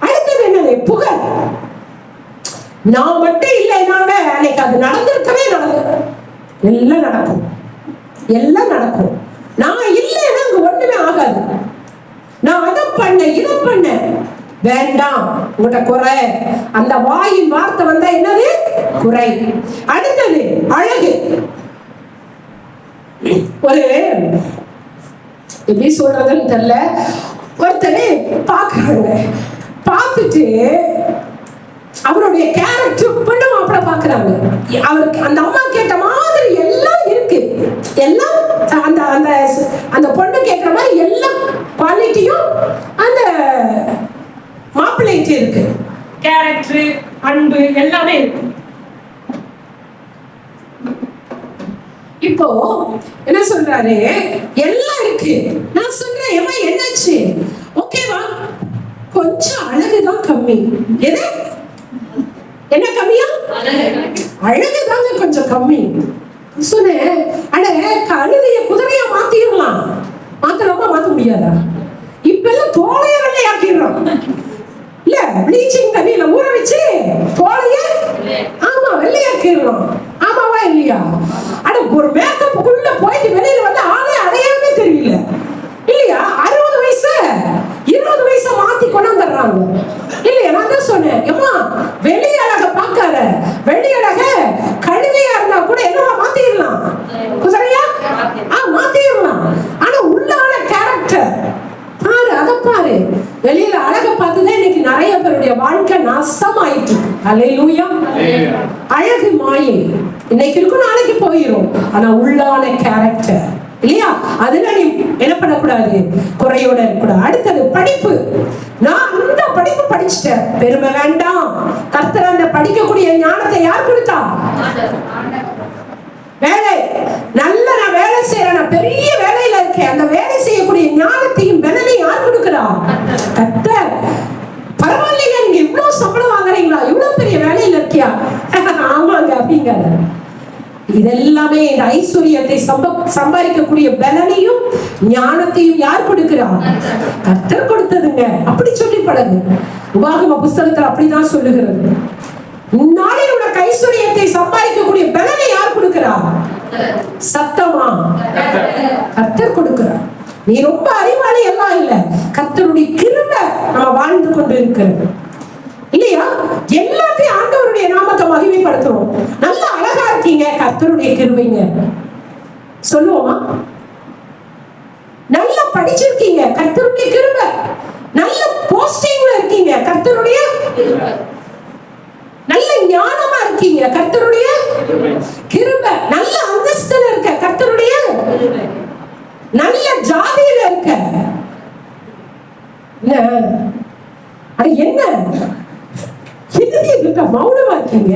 அடுத்தது என்னது? புகழ். நான் மட்டும் இல்லைனால அன்னைக்கு அது நடந்திருக்கவே எல்லாம் நடக்கும், எல்லாம் நடக்கும். நான் இல்லைன்னா அங்க ஒண்ணுமே ஆகாது. நான் அதை பண்ண இதை பண்ண வேண்டாம். உங்கள்கிட்ட குறை. அந்த வாயின் வார்த்தை வந்தா என்னது? குறை. அடுத்தது அழகு. ஒரு எப்படி சொல்றதுன்னு தெரியல, ஒருத்தர் பாக்குறாங்க, பார்த்துட்டு அவருடைய கேரக்டர் பொண்ணு மாப்பிள்ள பாக்குறாங்க. அவருக்கு அந்த அம்மா கேட்ட மாதிரி எல்லாம் இருக்கு, எல்லாம் அந்த அந்த அந்த பொண்ணு கேட்கிற மாதிரி எல்லா குவாலிட்டியும் அந்த மாப்பிள்ளைக்கு இருக்கு. கேரக்டர், அன்பு எல்லாமே இருக்கு. இப்போ என்ன சொல்றாரு? எல்லாம் இருக்கு. நான் சொல்றேன், ஏமா என்னாச்சு? ஓகேவா, கொஞ்சம் அழகுதான் கம்மி. என்ன கம்மியா? அழகுதாங்க கொஞ்சம் கம்மி. சொன்னேன், அட கழுதைய குதிரையா மாத்திடலாம், மாத்தலாமா மாத்த முடியாதா? இப்ப எல்லாம் தோலைய வெள்ளையாக்கிடுறோம் இல்ல, ப்ளீச்சிங் தண்ணியில ஊற வச்சு தோலைய ஆமா வெள்ளையாக்கிடுறோம். ஆமாவா இல்லையா? அட ஒரு மேக்கப்புக்குள்ள போயிட்டு வெளியில வந்து ஆளே அடையாளமே தெரியல இல்லையா? 60 வயசு 20 வயசை மாத்தி கொண்டு வந்துடுறாங்க இல்லையா? நான் தான் சொன்னேன், ஏமா வெளி அழக பார்க்காத, வெளி அழக கழுதையா இருந்தா கூட என்னவா மாத்திடலாம், குதிரையா மாத்திடலாம். ஆனா உள்ளான கேரக்டர் பாரு, அதை பாரு. வெளியில அழக பார்த்துதான் இன்னைக்கு நிறைய பேருடைய வாழ்க்கை நாசமாயிட்டு இருக்கு. அல்லேலூயா. அழகு மாயை, இன்னைக்கு இருக்கும் நாளைக்கு போயிடும். ஆனா உள்ளான கேரக்டர் இல்லையா, அதுல நீ என்ன பண்ணக்கூடாது, குறையோட இருக்கக்கூடாது. அடுத்தது படிப்பு. நான் இந்த படிப்பு படிச்சுட்டேன், பெருமை வேண்டாம். கர்த்தர் அந்த படிக்கக்கூடிய ஞானத்தை யார் கொடுத்தா? வேலை நல்ல நான் வேலை செய்யறேன், நான் பெரிய வேலையில இருக்கேன், அந்த வேலை செய்யக்கூடிய ஞானத்தையும் பலனையும் யார் கொடுக்கிறா? கர்த்தர். பரவாயில்லைங்க, நீங்க இவ்வளவு சம்பளம் வாங்குறீங்களா, இவ்வளவு பெரிய வேலையில இருக்கியா? ஆமாங்க அப்படிங்க. இதெல்லாமே இந்த ஐஸ்வர்யத்தை சம்பாதிக்கக்கூடிய பலனையும் ஞானத்தையும் யார் கொடுக்கிறார்? கர்த்தர் கொடுத்ததுங்க. அப்படி சொல்லி பழகு. உபாகம புஸ்தகத்தில் அப்படிதான் சொல்லுகிறது. நாளில் உனக்கு ஐஸ்வர்யத்தை சம்பாதிக்கக்கூடிய பலனை யார் கொடுக்கிறார்? சத்தமா கர்த்தர் கொடுக்கிறார். நீ ரொம்ப அறிவாளி எல்லாம் இல்ல, கர்த்தருடைய கிருபை நம்ம வாழ்ந்து கொண்டு இருக்கிறது இல்லையா? எல்லாத்தையும் ஆண்டவருடைய நாமத்தை மகிமைப்படுத்துறோம். நல்ல அழகா இருக்கீங்க, கர்த்தருடைய கிருபைங்க சொல்லுவோமா? நல்லா படிச்சிருக்கீங்க, கர்த்தருடைய கிருபை. நல்ல போஸ்டிங்ல இருக்கீங்க, கர்த்தருடைய நல்ல ஞானமா இருக்கீங்க, கர்த்தருடைய கிருபை. நல்ல அந்தஸ்துல இருக்க, கர்த்தருடைய நல்ல ஜாதியில இருக்க. என்ன மௌனமா இருக்கீங்க?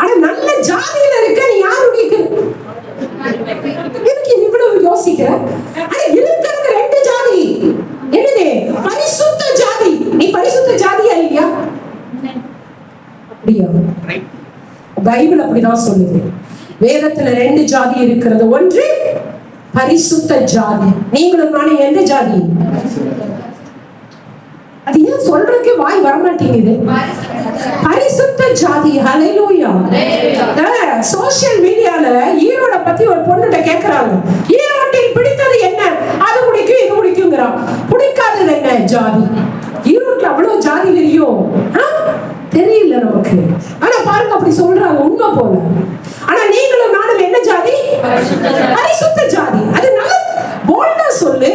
ஆனா நல்ல ஜாதியில இருக்க, நீ யாருடைய எனக்கு இவ்வளவு யோசிக்கிற? ஆனா இருக்கிறது 2 ஜாதி. என்னது? பரிசுத்த ஜாதி. நீ பரிசுத்த ஜாதியா இல்லையா? பைபிள் அப்படிதான் சொல்லுது. வேதத்துல 2 ஜாதி இருக்கிறது. ஒன்று பரிசுத்த ஜாதி. நீங்களும் நானும் எந்த ஜாதி? அது ஏன் சொல்றதுக்கு வாய் வரமாட்டேங்குது? பரிசுத்த ஜாதி. ஹல்லேலூயா. சோசியல் மீடியால ஈரோட பத்தி ஒரு பொண்ணுகிட்ட கேக்குறாங்க, ஈரோட்டில் பிடித்தது என்ன? அது பிடிக்கும், இது பிடிக்குங்கிறான். பிடிக்காதது என்ன? ஜாதி. ஈரோட்ல அவ்வளவு ஜாதி தெரியும் தெரியல நமக்கு. ஆனா பாருங்க, அப்படி சொல்றாங்க, உண்மை போல. ஆனா நீங்களும் நானும் என்ன ஜாதி? பரிசுத்த ஜாதி. அது நல்ல போல்டா சொல்லு,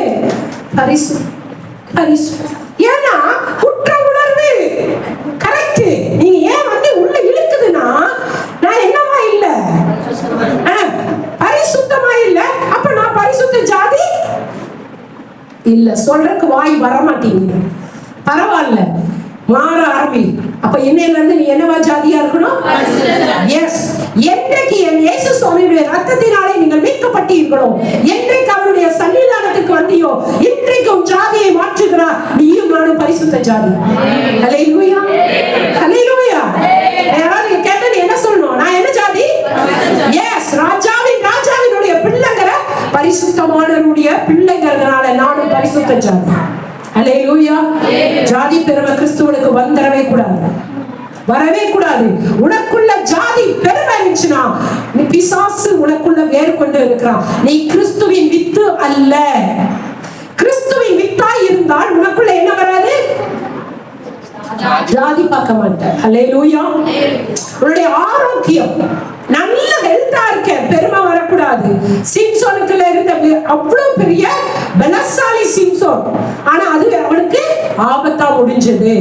பரிசுத்த. ஏன்னா குற்ற உணர்வு கரெக்ட். நீங்க ஏன் வந்து உள்ள இழுக்குதுன்னா, நான் என்னமா இல்ல, பரிசுத்தமா இல்ல, அப்ப நான் பரிசுத்த ஜாதி இல்ல. சொல்றதுக்கு வாய் வர மாட்டேங்குது. பரவாயில்ல, மாற ஆரம்பி. அப்ப இன்னையில இருந்து நீ என்னவா ஜாதியா இருக்கணும்? எஸ். என்றைக்கு என் இயேசு சுவாமியுடைய ரத்தத்தினாலே நீங்கள் மீட்கப்பட்டீர்களோ, என்றைக்கு அவருடைய சன்னிதானத்துக்கு வந்தியோ, இன்றைக்கும் ஜாதியை மாற்றுகிறார். நீயும் நானும் பரிசுத்த ஜாதி. ஹல்லேலூயா, ஹல்லேலூயா. யாராவது கேட்டா நீ என்ன சொல்லணும்? நான் என்ன ஜாதி? எஸ், ராஜாவினுடைய பிள்ளைங்கிற, பரிசுத்தமானவருடைய பிள்ளைங்கிறதுனால நானும் பரிசுத்த ஜாதி. ஹல்லேலூயா. ஜாதி பெருமை கிறிஸ்துவுக்கு வந்துடவே கூடாது, வரவே கூடாது. உனக்குள்ள ஜாதி பெருமை இருந்துச்சுன்னா, நீ பிசாசு உனக்குள்ள வேறு கொண்டு இருக்கிறான். நீ கிறிஸ்துவின் வித்து அல்ல. கிறிஸ்துவின் வித்தாய் இருந்தால் உனக்குள்ள என்ன வராது? ஜாதி பார்க்க மாட்டேன். ஹல்லேலூயா. உன்னுடைய ஆரோக்கியம் நல்ல ஹெல்த்தா இருக்க, பெருமை வரக்கூடாது. சிம்சோனுக்குள்ள இருந்த அவ்வளவு பெரிய பலசாலி சிம்சோன், ஆனா அது அவனுக்கு ஆபத்தா முடிஞ்சது.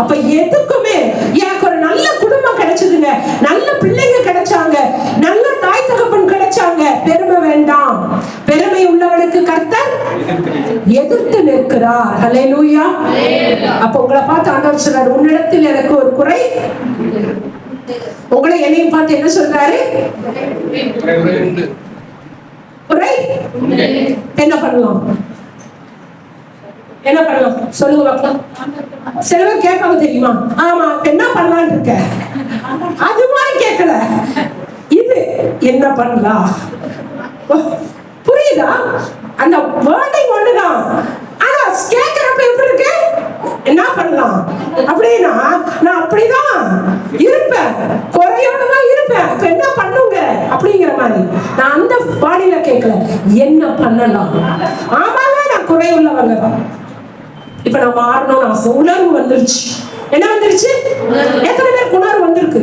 அப்ப எதுக்குமே எனக்கு ஒரு நல்ல குடும்பம் கிடைச்சதுங்க, நல்ல பிள்ளைங்க கிடைச்சாங்க, நல்ல தாய் தகப்பன் கிடைச்சாங்க, பெருமை வேண்டாம். பெருமை உள்ளவனுக்கு கர்த்தர் எதிர்த்து நிற்கிறார். ஹல்லேலூயா. அப்ப உங்களை பார்த்து ஆண்டவர் சொல்றார், உன்னிடத்தில் எனக்கு ஒரு குறை. உங்களை என்னையும் பார்த்து என்ன சொல்றாரு? குறை. என்ன பண்ணலாம்? என்ன பண்ணலாம் சொல்லுங்க பார்க்கலாம். சில பேர் கேட்பாங்க தெரியுமா? ஆமா, என்ன பண்ணலான்னு இருக்க. அது மாதிரி கேட்கல, இது என்ன பண்ணலாம். புரியுதா? அந்த வேர்டிங் ஒண்ணுதான். ஆனா கேட்கிறப்ப எப்படி இருக்கு? என்ன பண்ணலாம் அப்படின்னா நான் அப்படிதான் இருப்பேன், குறையோட தான் இருப்பேன். இப்ப என்ன பண்ணுங்க அப்படிங்கிற மாதிரி. நான் அந்த பாடியில கேட்கல, என்ன பண்ணலாம். ஆமாங்க, நான் குறையுள்ளவங்க தான். இப்ப நான் மாறணும்னு ஆசை. உணர்வு வந்துருச்சு. என்ன வந்துருச்சு? எத்தனை பேருக்கு உணர்வு வந்திருக்கு?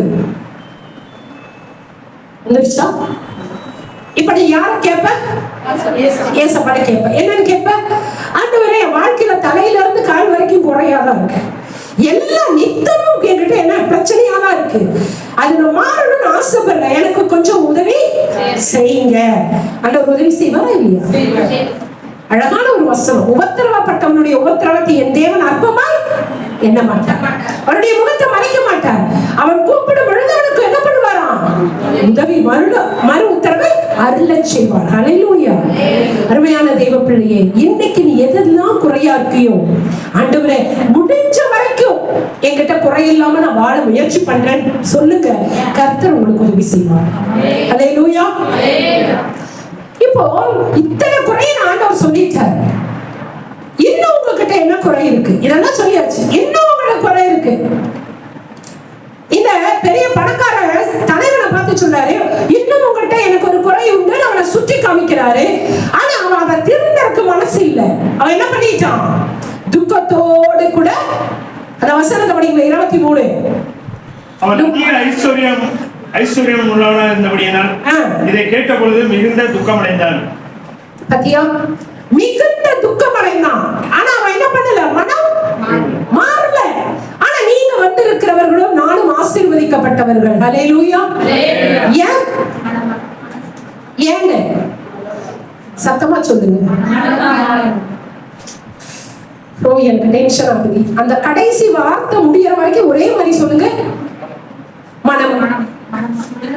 வந்துருச்சா? இப்ப நீ யார கேட்ப? ஏசப்பாட கேட்ப. என்னன்னு கேட்ப? ஆண்டவரே, என் வாழ்க்கையில தலையில இருந்து கால் வரைக்கும் குறையாதான் இருக்கு, எல்லாம் நித்தமும் கேட்டுட்டு என்ன பிரச்சனையாதான் இருக்கு, அது நான் மாறணும்னு ஆசைப்படுறேன், எனக்கு கொஞ்சம் உதவி செய்யுங்க. ஆண்டவர் உதவி செய்வாரா இல்லையா? அழகான ஒரு வசனம். உபத்திரவப்பட்டவனுடைய உபத்திரவத்தை என் தேவன் அற்பமாய் எண்ண மாட்டார், அவருடைய முகத்தை மறைக்க மாட்டார். அவன் கூப்பிடும் பொழுது அவனுக்கு என்ன பண்ணுவாராம்? உதவி மறு உத்தரவை அருளச் செய்வார். ஹல்லேலூயா. அருமையான தேவ பிள்ளையே, இன்னைக்கு நீ எதெல்லாம் குறையா இருக்கியோ, ஆண்டவரே முடிஞ்ச வரைக்கும் என்கிட்ட குறையில்லாம நான் வாழ முயற்சி பண்றேன் சொல்லுங்க, கர்த்தர் உங்களுக்கு உதவி செய்வார். ஹல்லேலூயா. இப்போ இத்தனை குறையை ஆண்டவர் சொல்லிட்டார். இன்னும் உங்ககிட்ட என்ன குறை இருக்கு? இதெல்லாம் சொல்லியாச்சு. இன்னும் உங்களுக்கு குறை இருக்கு. இந்த பெரிய பணக்கார தலைவனை பார்த்து சொன்னாரு, இன்னும் உங்ககிட்ட எனக்கு ஒரு குறை உண்டு, அவனை சுற்றி காமிக்கிறாரு. ஆனா அவன் அதை திருந்தற்கு மனசு இல்லை. அவன் என்ன பண்ணிட்டான்? துக்கத்தோடு கூட அந்த வசனத்தை படிக்க 23. அவன் ஐஸ்வர்யம் உள்ளவனாக இருந்தபடியினால் இதை கேட்ட பொழுது மிகுந்த துக்கம் அடைந்தான். பத்தியா? மிகுந்த துக்கம் அடைந்தான். ஆனா அவன் என்ன பண்ணல? மனம் மாறல. ஆனா நீங்க வந்து இருக்கிறவர்களும் நானும் ஆசீர்வதிக்கப்பட்டவர்கள். ஹல்லேலூயா. ஏன்? ஏங்க சத்தமா சொல்லுங்க. எனக்கு டென்ஷன் ஆகுது. அந்த கடைசி வார்த்தை முடியற வரைக்கும் ஒரே மாதிரி சொல்லுங்க. மனம்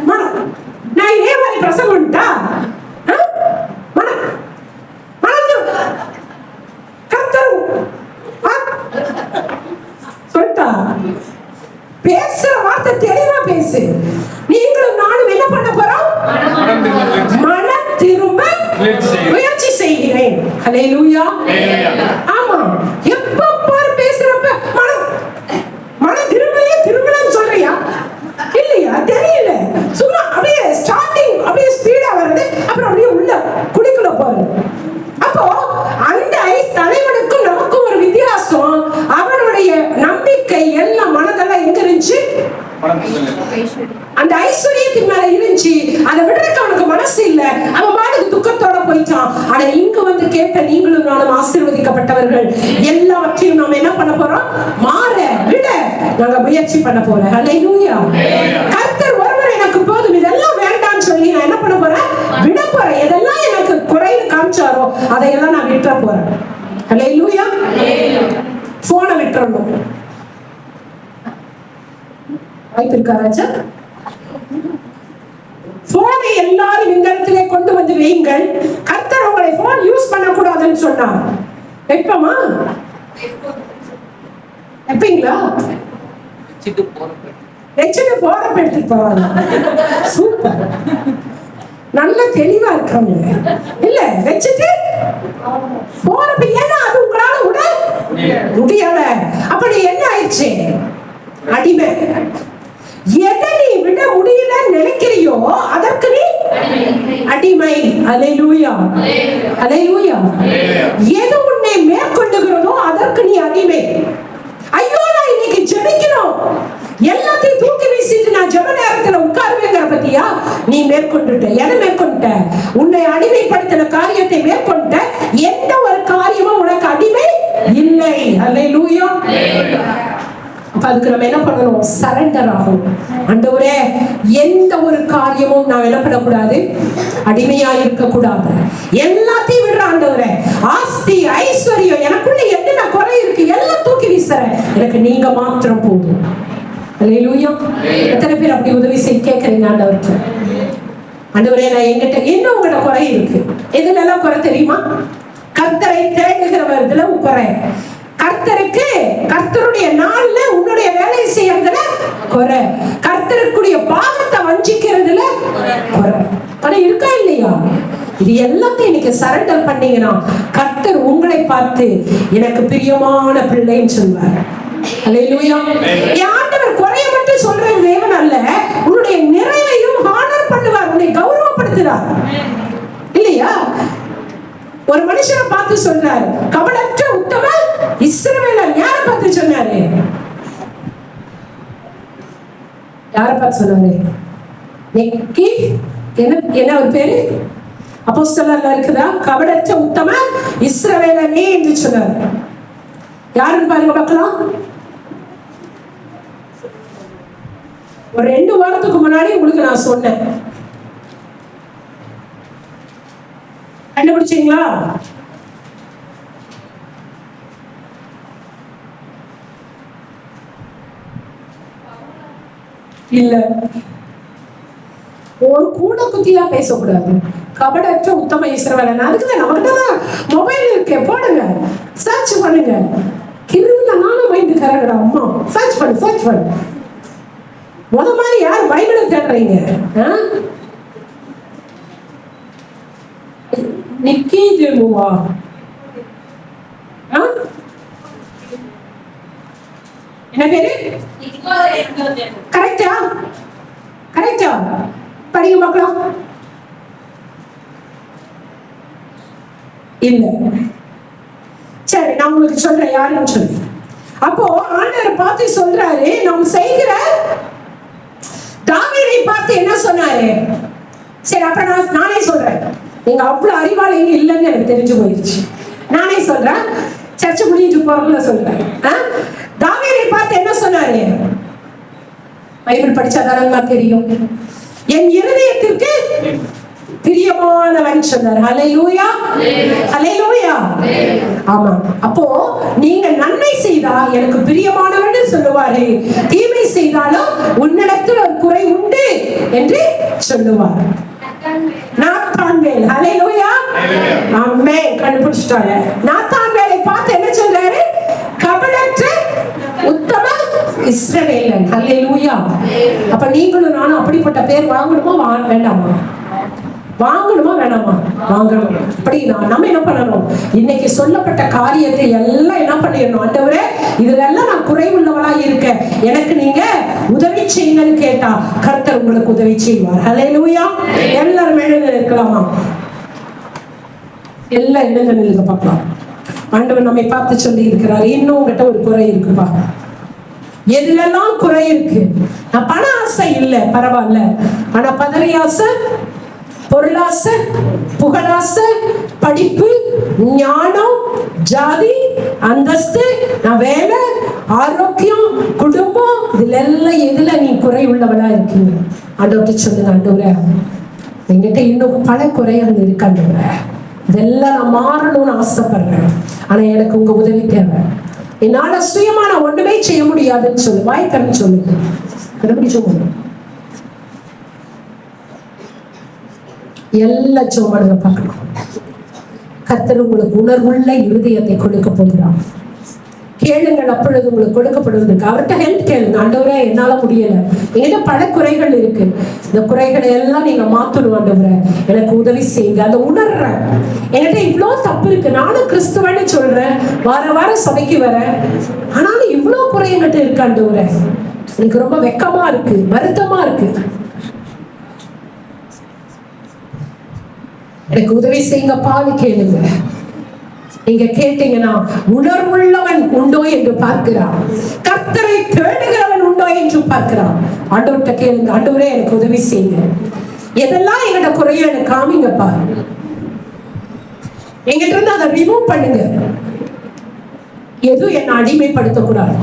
மனம். நான் இதே மாதிரி பிரசங்கம்டா. மனம் மனம் கர்த்தர் சொல்லிட்டா. பேசுற வார்த்தை தெளிவா பேசு. நீங்களும் நானும் என்ன பண்ண போறோம்? மனம் திரும்ப முயற்சி செய்கிறேன். ஹல்லேலூயா. ஆமா, எப்ப பாரு பேசுறப்ப மனம் மனம் திரும்பலன்னு சொல்றியா இல்லையா? தெரியல. சும்மா அப்படியே ஸ்டார்டிங் அப்படியே ஸ்பீடா வருது, அப்புறம் அப்படியே உள்ள குடிக்குள்ள போறது. அப்போ அந்த தலைவனுக்கும் நமக்கும் ஒரு வித்தியாசம். அவனுடைய நம்பிக்கை எல்லாம் மனதெல்லாம் எங்க இருந்துச்சு? அந்த ஐஸ்வர்யத்தின் மேல இருந்துச்சு. அதை விடுறதுக்கு அவனுக்கு மனசு இல்ல. அவன் பாட்டுக்கு துக்கத்தோட போயிட்டான். ஆனா இங்க வந்து கேட்ட நீங்களும் நானும் ஆசீர்வதிக்கப்பட்டவர்கள். எல்லாவற்றையும் நாம என்ன பண்ண போறோம்? மாற விட நாங்க முயற்சி பண்ண போறோம். ஹல்லேலூயா. கர்த்தர் ஒருவர் எனக்கு போதும், இதெல்லாம் வேண்டாம்னு சொல்லி நான் என்ன பண்ண போறேன்? விட போறேன். எதெல்லாம் எனக்கு குறைன்னு காமிச்சாரோ அதையெல்லாம் நான் விட்டுற போறேன். ஹல்லேலூயா. போனை விட்டுறணும். வாய்ப்பு இருக்கா ராஜா? போனை எல்லாரும் இந்த இடத்திலே கொண்டு வந்து வையுங்கள். கர்த்தர் உங்களை போன் யூஸ் பண்ணக்கூடாதுன்னு சொன்னார். வைப்போமா? வைப்பீங்களா? வச்சுட்டு போறப்ப எடுத்துட்டு போவாங்க. சூப்பர், நல்ல தெளிவா இருக்காங்க. இல்ல வச்சுட்டு போறப்ப, ஏன்னா அது உங்களால விட முடியல. அப்படி என்ன ஆயிடுச்சு? அடிமை. எதை நீ விட முடியல நினைக்கிறியோ அதற்கு நீ அடிமை. ஹல்லேலூயா. ஹல்லேலூயா. எது உன்னை மேற்கொண்டுகிறதோ அதற்கு நீ அடிமை. ஐயோ, நான் இன்னைக்கு ஜெபிக்கணும், எல்லாத்தையும் தூக்கி வீசிட்டு நான் ஜெப நேரத்துல உட்காருவேங்கிற பத்தியா? நீ மேற்கொண்டுட்ட. எதை மேற்கொண்ட? உன்னை அடிமைப்படுத்தின காரியத்தை மேற்கொண்ட. எந்த ஒரு காரியமும் உனக்கு அடிமை இல்லை. ஹல்லேலூயா. அதுக்கு நம்ம என்ன பண்ணணும்? சரண்டர் ஆகும். ஆண்டவரே, எந்த ஒரு காரியமும் நான் என்ன பண்ணக்கூடாது? அடிமையா இருக்க கூடாது. எல்லாத்தையும் விடுற ஆண்டவரே. ஆஸ்தி ஐஸ்வர்யம் எனக்குள்ள என்ன குறை இருக்கு எல்லாம் தூக்கி வீசுறேன். எனக்கு நீங்க மாத்திரம் போதும். ஹல்லேலூயா. எத்தனை பேர் அப்படி உதவி செய்ய கேட்கறீங்க ஆண்டவருக்கு? ஆண்டவரே, நான் என்கிட்ட என்ன உங்கள்கிட்ட குறை இருக்கு? எதுல எல்லாம் குறை தெரியுமா? கர்த்தரை தேடுகிறவர்கள குறை. கர்த்தருக்கு கர்த்தருடைய நாள்ல உன்னுடைய வேலையை செய்யறதுல குறை, கர்த்தருக்குரிய பாகத்தை வஞ்சிக்கிறதுல குறை. ஆனா இருக்கா இல்லையா? இது எல்லாத்தையும் இன்னைக்கு சரண்டர் பண்ணீங்கன்னா கர்த்தர் உங்களை பார்த்து எனக்கு பிரியமான பிள்ளைன்னு சொல்வார். அல்லேலூயா. ஆண்டவர் குறைய மட்டும் சொல்ற தேவன் அல்ல, உன்னுடைய நிறைவையும் ஹானர் பண்ணுவார், உன்னை கௌரவப்படுத்துறார் இல்லையா? ஒரு மனுஷனை பார்த்து சொல்றாரு கபடற்ற உத்தம இஸ்ரவேலன். யாரை பார்த்து சொன்னாரு? யாரை பார்த்து சொன்னாரு? நெக்கி என்ன ஒரு பேரு அப்போஸ்தலர்ல இருக்குதா? கபடற்ற உத்தம இஸ்ரவேலனே என்று சொன்னார். யாருன்னு பாருங்க பார்க்கலாம். ஒரு 2 வாரத்துக்கு முன்னாடி உங்களுக்கு நான் சொன்னேன், கண்டுபிடிச்சீங்களா? இல்ல, ஒரு கூட குத்தியா பேசக்கூடாது. கபடற்ற உத்தம இஸ்ரவேலன். அதுக்குதான் நம்மகிட்ட தான் மொபைல் இருக்கு, போடுங்க, சர்ச் பண்ணுங்க. கிருந்தனால மைண்ட் கரகடா அம்மா, சர்ச் பண்ணு. முத மாதிரி யார் பைபிளை தேடுறீங்க? நிக்கி ஜெமுவா என்ன பேரு? கரெக்டா? படிக்க பார்க்கலாம். இல்ல, சரி நான் உங்களுக்கு சொல்றேன் யாருன்னு சொல்லி. அப்போ ஆண்டவர் பார்த்து சொல்றாரு, நாம் செய்கிற தாவீதை பார்த்து என்ன சொன்னாரு? சரி அப்ப நானே சொல்றேன், நீங்க அவ்வளவு அறிவாளிங்க இல்லைன்னு எனக்கு தெரிஞ்சு போயிடுச்சு. நானே சொல்றேன், சர்ச்சை முடிஞ்சு போறதுல சொல்றேன். தாவீதை பார்த்து என்ன சொன்னாரு? பைபிள் படிச்சாதான் தெரியும். என் இருதயத்திற்கு பிரியமானவன் சொன்னார். ஹல்லேலூயா, ஹல்லேலூயா. ஆமா, அப்போ நீங்க நன்மை செய்தா எனக்கு பிரியமானவன் சொல்லுவாரு, தீமை செய்தாலும் உன்னிடத்தில் ஒரு குறை உண்டு என்று சொல்லுவார். நாத்தான்வேல், ஹல்லேலூயா, ஆமென். கண்டுபிடிச்சிட்டாங்க. நாத்தான்வேலை பார்த்து என்ன சொல்றாரு? கபடற்ற உத்தம இஸ்ரவேலன். ஹல்லேலூயா. அப்ப நீங்களும் நானும் அப்படிப்பட்ட பேர் வாங்கணுமா வேண்டாமா? வாங்கணுமா வேணாமா? வாங்கணும். அப்படின்னா நம்ம என்ன பண்ணணும்? இன்னைக்கு சொல்லப்பட்ட காரியத்தை எல்லாம் என்ன பண்ணிடணும்? ஆண்டவரே, இதுல எல்லாம் நான் குறைவுள்ளவளா இருக்கேன், எனக்கு நீங்க உதவி செய்யுங்கன்னு கேட்டா கர்த்தர் உங்களுக்கு உதவி செய்வார். ஹல்லேலூயா. எல்லாரும் எழுந்து இருக்கலாமா? எல்லாம் எழுந்து நில்லுங்க பார்க்கலாம். ஆண்டவர் நம்மை பார்த்து சொல்லி இருக்கிறார், இன்னும் உங்ககிட்ட ஒரு குறை இருக்குப்பா. எதுலெல்லாம் குறை இருக்கு? நான் பண ஆசை இல்லை, பரவாயில்ல. ஆனா பதவி ஆசை, பொருளாசை, புகழாசை, படிப்பு, ஞானம், ஜாதி, அந்தஸ்து, நான் வேலை, ஆரோக்கியம், குடும்பம், இதுல எல்லாம் எதுல நீ குறை உள்ளவளா இருக்கீங்க? ஆண்டவர்கிட்ட சொல்லுங்க, ஆண்டவரே என்கிட்ட இன்னும் பல குறைகள் இருக்கு ஆண்டவரே, இதெல்லாம் நான் மாறணும்னு ஆசைப்படுறேன், ஆனா எனக்கு உங்க உதவி தேவை. என்னால சுயமா நான் ஒண்ணுமே செய்ய முடியாதுன்னு சொல்லு. வாய்க்கன்னு சொல்லுங்க. கண்டுபிடிச்சோம். எல்லா சோமனுங்க பார்க்கணும். கர்த்தர் உங்களுக்கு உணர்வுள்ள இருதயத்தை கொடுக்க போகிறார். கேளுங்கள், அப்பொழுது உங்களுக்கு கொடுக்கப்படுவதற்கு. அவர்கிட்ட ஹெல்ப் கேளுங்க. ஆண்டவரே என்னால முடியல, என்கிட்ட பல குறைகள் இருக்கு, இந்த குறைகளை எல்லாம் நீங்க மாத்தணும் ஆண்டவரே, எனக்கு உதவி செய்யுங்க. அதை உணர்றேன், என்கிட்ட இவ்வளோ தப்பு இருக்கு, நானும் கிறிஸ்துவன்னு சொல்றேன், வாரம் சபைக்கு வரேன், ஆனாலும் இவ்வளோ குறை என்கிட்ட இருக்கு ஆண்டவரே, எனக்கு ரொம்ப வெக்கமா இருக்கு, வருத்தமா இருக்கு, எனக்கு உதவி செய்யுங்கப்பான்னு கேளுங்க. நீங்க கேட்டீங்கன்னா உணர்வுள்ளவன் உண்டோ என்று பார்க்கிறார், கர்த்தரை தேடுகிறவன் உண்டோ என்று பார்க்கிறார். ஆண்டவர்கிட்ட கேளுங்க, ஆண்டவரே எனக்கு உதவி செய்யுங்க, எதெல்லாம் எங்கிட்ட குறைய எனக்கு காமிங்கப்பா, எங்கிட்ட இருந்து அதை ரிமூவ் பண்ணுங்க, எதுவும் என்னை அடிமைப்படுத்தக்கூடாது.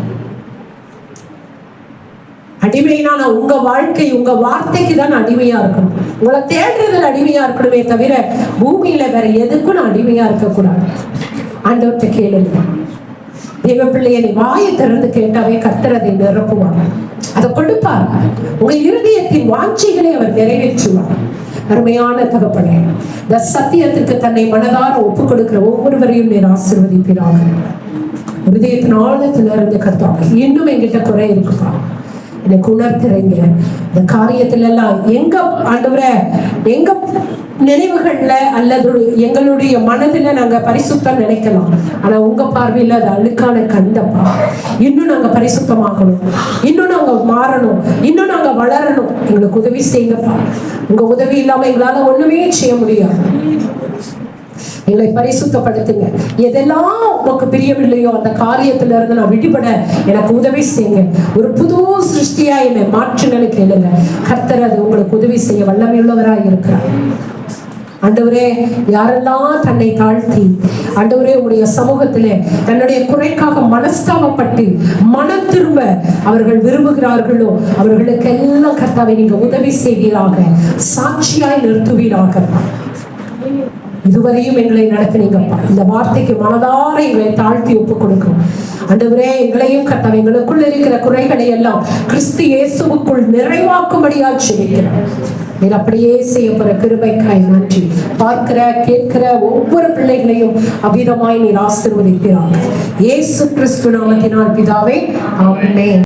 அடிமைனா நான் உங்க வாழ்க்கை உங்க வார்த்தைக்கு தான் அடிமையா இருக்கணும், உங்களை தேடுறதுல அடிமையா இருக்கணுமே தவிர பூமியில வேற எதுக்கும் நான் அடிமையா இருக்கக்கூடாது. ஆண்டவர்கிட்ட கேளுங்க. தேவ பிள்ளையை நீ வாயை திறந்து கேட்டாவே கர்த்தர் அதை நிரப்புவார், அதை கொடுப்பார், உங்க இருதயத்தின் வாஞ்சைகளை அவர் நிறைவேற்றுவார். அருமையான தகப்பனே, இந்த சத்தியத்திற்கு தன்னை மனதார ஒப்புக் கொடுக்கிற ஒவ்வொருவரையும் நீர் ஆசீர்வதிப்பீராக. இருதயத்தின் ஆழத்துல இருந்து கர்த்தாவே இன்னும் என்கிட்ட குறை இருக்குப்பா, எனக்கு உணர்த்துறீங்க. இந்த காரியத்துல எல்லாம் எங்க ஆண்டவரே, எங்க நினைவுகள்ல அல்லது எங்களுடைய மனதுல நாங்க பரிசுத்தம் நினைக்கலாம், ஆனா உங்க பார்வையில அது அழுக்கான கண்டப்பா. இன்னும் நாங்க பரிசுத்தமாகணும், இன்னும் நாங்க மாறணும், இன்னும் நாங்க வளரணும். எங்களுக்கு உதவி செய்யுங்கப்பா. உங்க உதவி இல்லாம எங்களால ஒண்ணுமே செய்ய முடியாது. எங்களை பரிசுத்தப்படுத்துங்க. எதெல்லாம் உனக்கு பிரியமில்லையோ அந்த காரியத்துல இருந்து நான் விடுபட எனக்கு உதவி செய்யுங்க. ஒரு புது சிருஷ்டியா என்னை மாற்றுங்கன்னு கேளுங்க. கர்த்தர் அது உங்களுக்கு உதவி செய்ய வல்லமையுள்ளவராய் இருக்கிறார். ஆண்டவரே, யாரெல்லாம் தன்னை தாழ்த்தி ஆண்டவரே உங்களுடைய சமூகத்திலே தன்னுடைய குறைக்காக மனஸ்தாபப்பட்டு மனம் திரும்ப அவர்கள் விரும்புகிறார்களோ அவர்களுக்கெல்லாம் கர்த்தாவை நீங்க உதவி செய்வீராக, சாட்சியாய் நிறுத்துவீராக. இதுவரையும் எங்களை நடத்தினீங்கப்பா. இந்த வார்த்தைக்கு மனதார எங்களை தாழ்த்தி ஒப்புக் கொடுக்கும். ஆண்டவரே, எங்களையும் கர்த்தாவே எங்களுக்குள் இருக்கிற குறைகளை எல்லாம் கிறிஸ்து இயேசுவுக்குள் நிறைவாக்கும்படியா ஜெபிக்கிறேன். நீர் அப்படியே செய்யப்படுற கிருபைக்காய் நன்றி. பார்க்கிற கேட்கிற ஒவ்வொரு பிள்ளைகளையும் அவ்விதமாய் நீர் ஆசீர்வதிக்கிறாங்க. இயேசு கிறிஸ்து நாமத்தினால் பிதாவே, ஆமென்.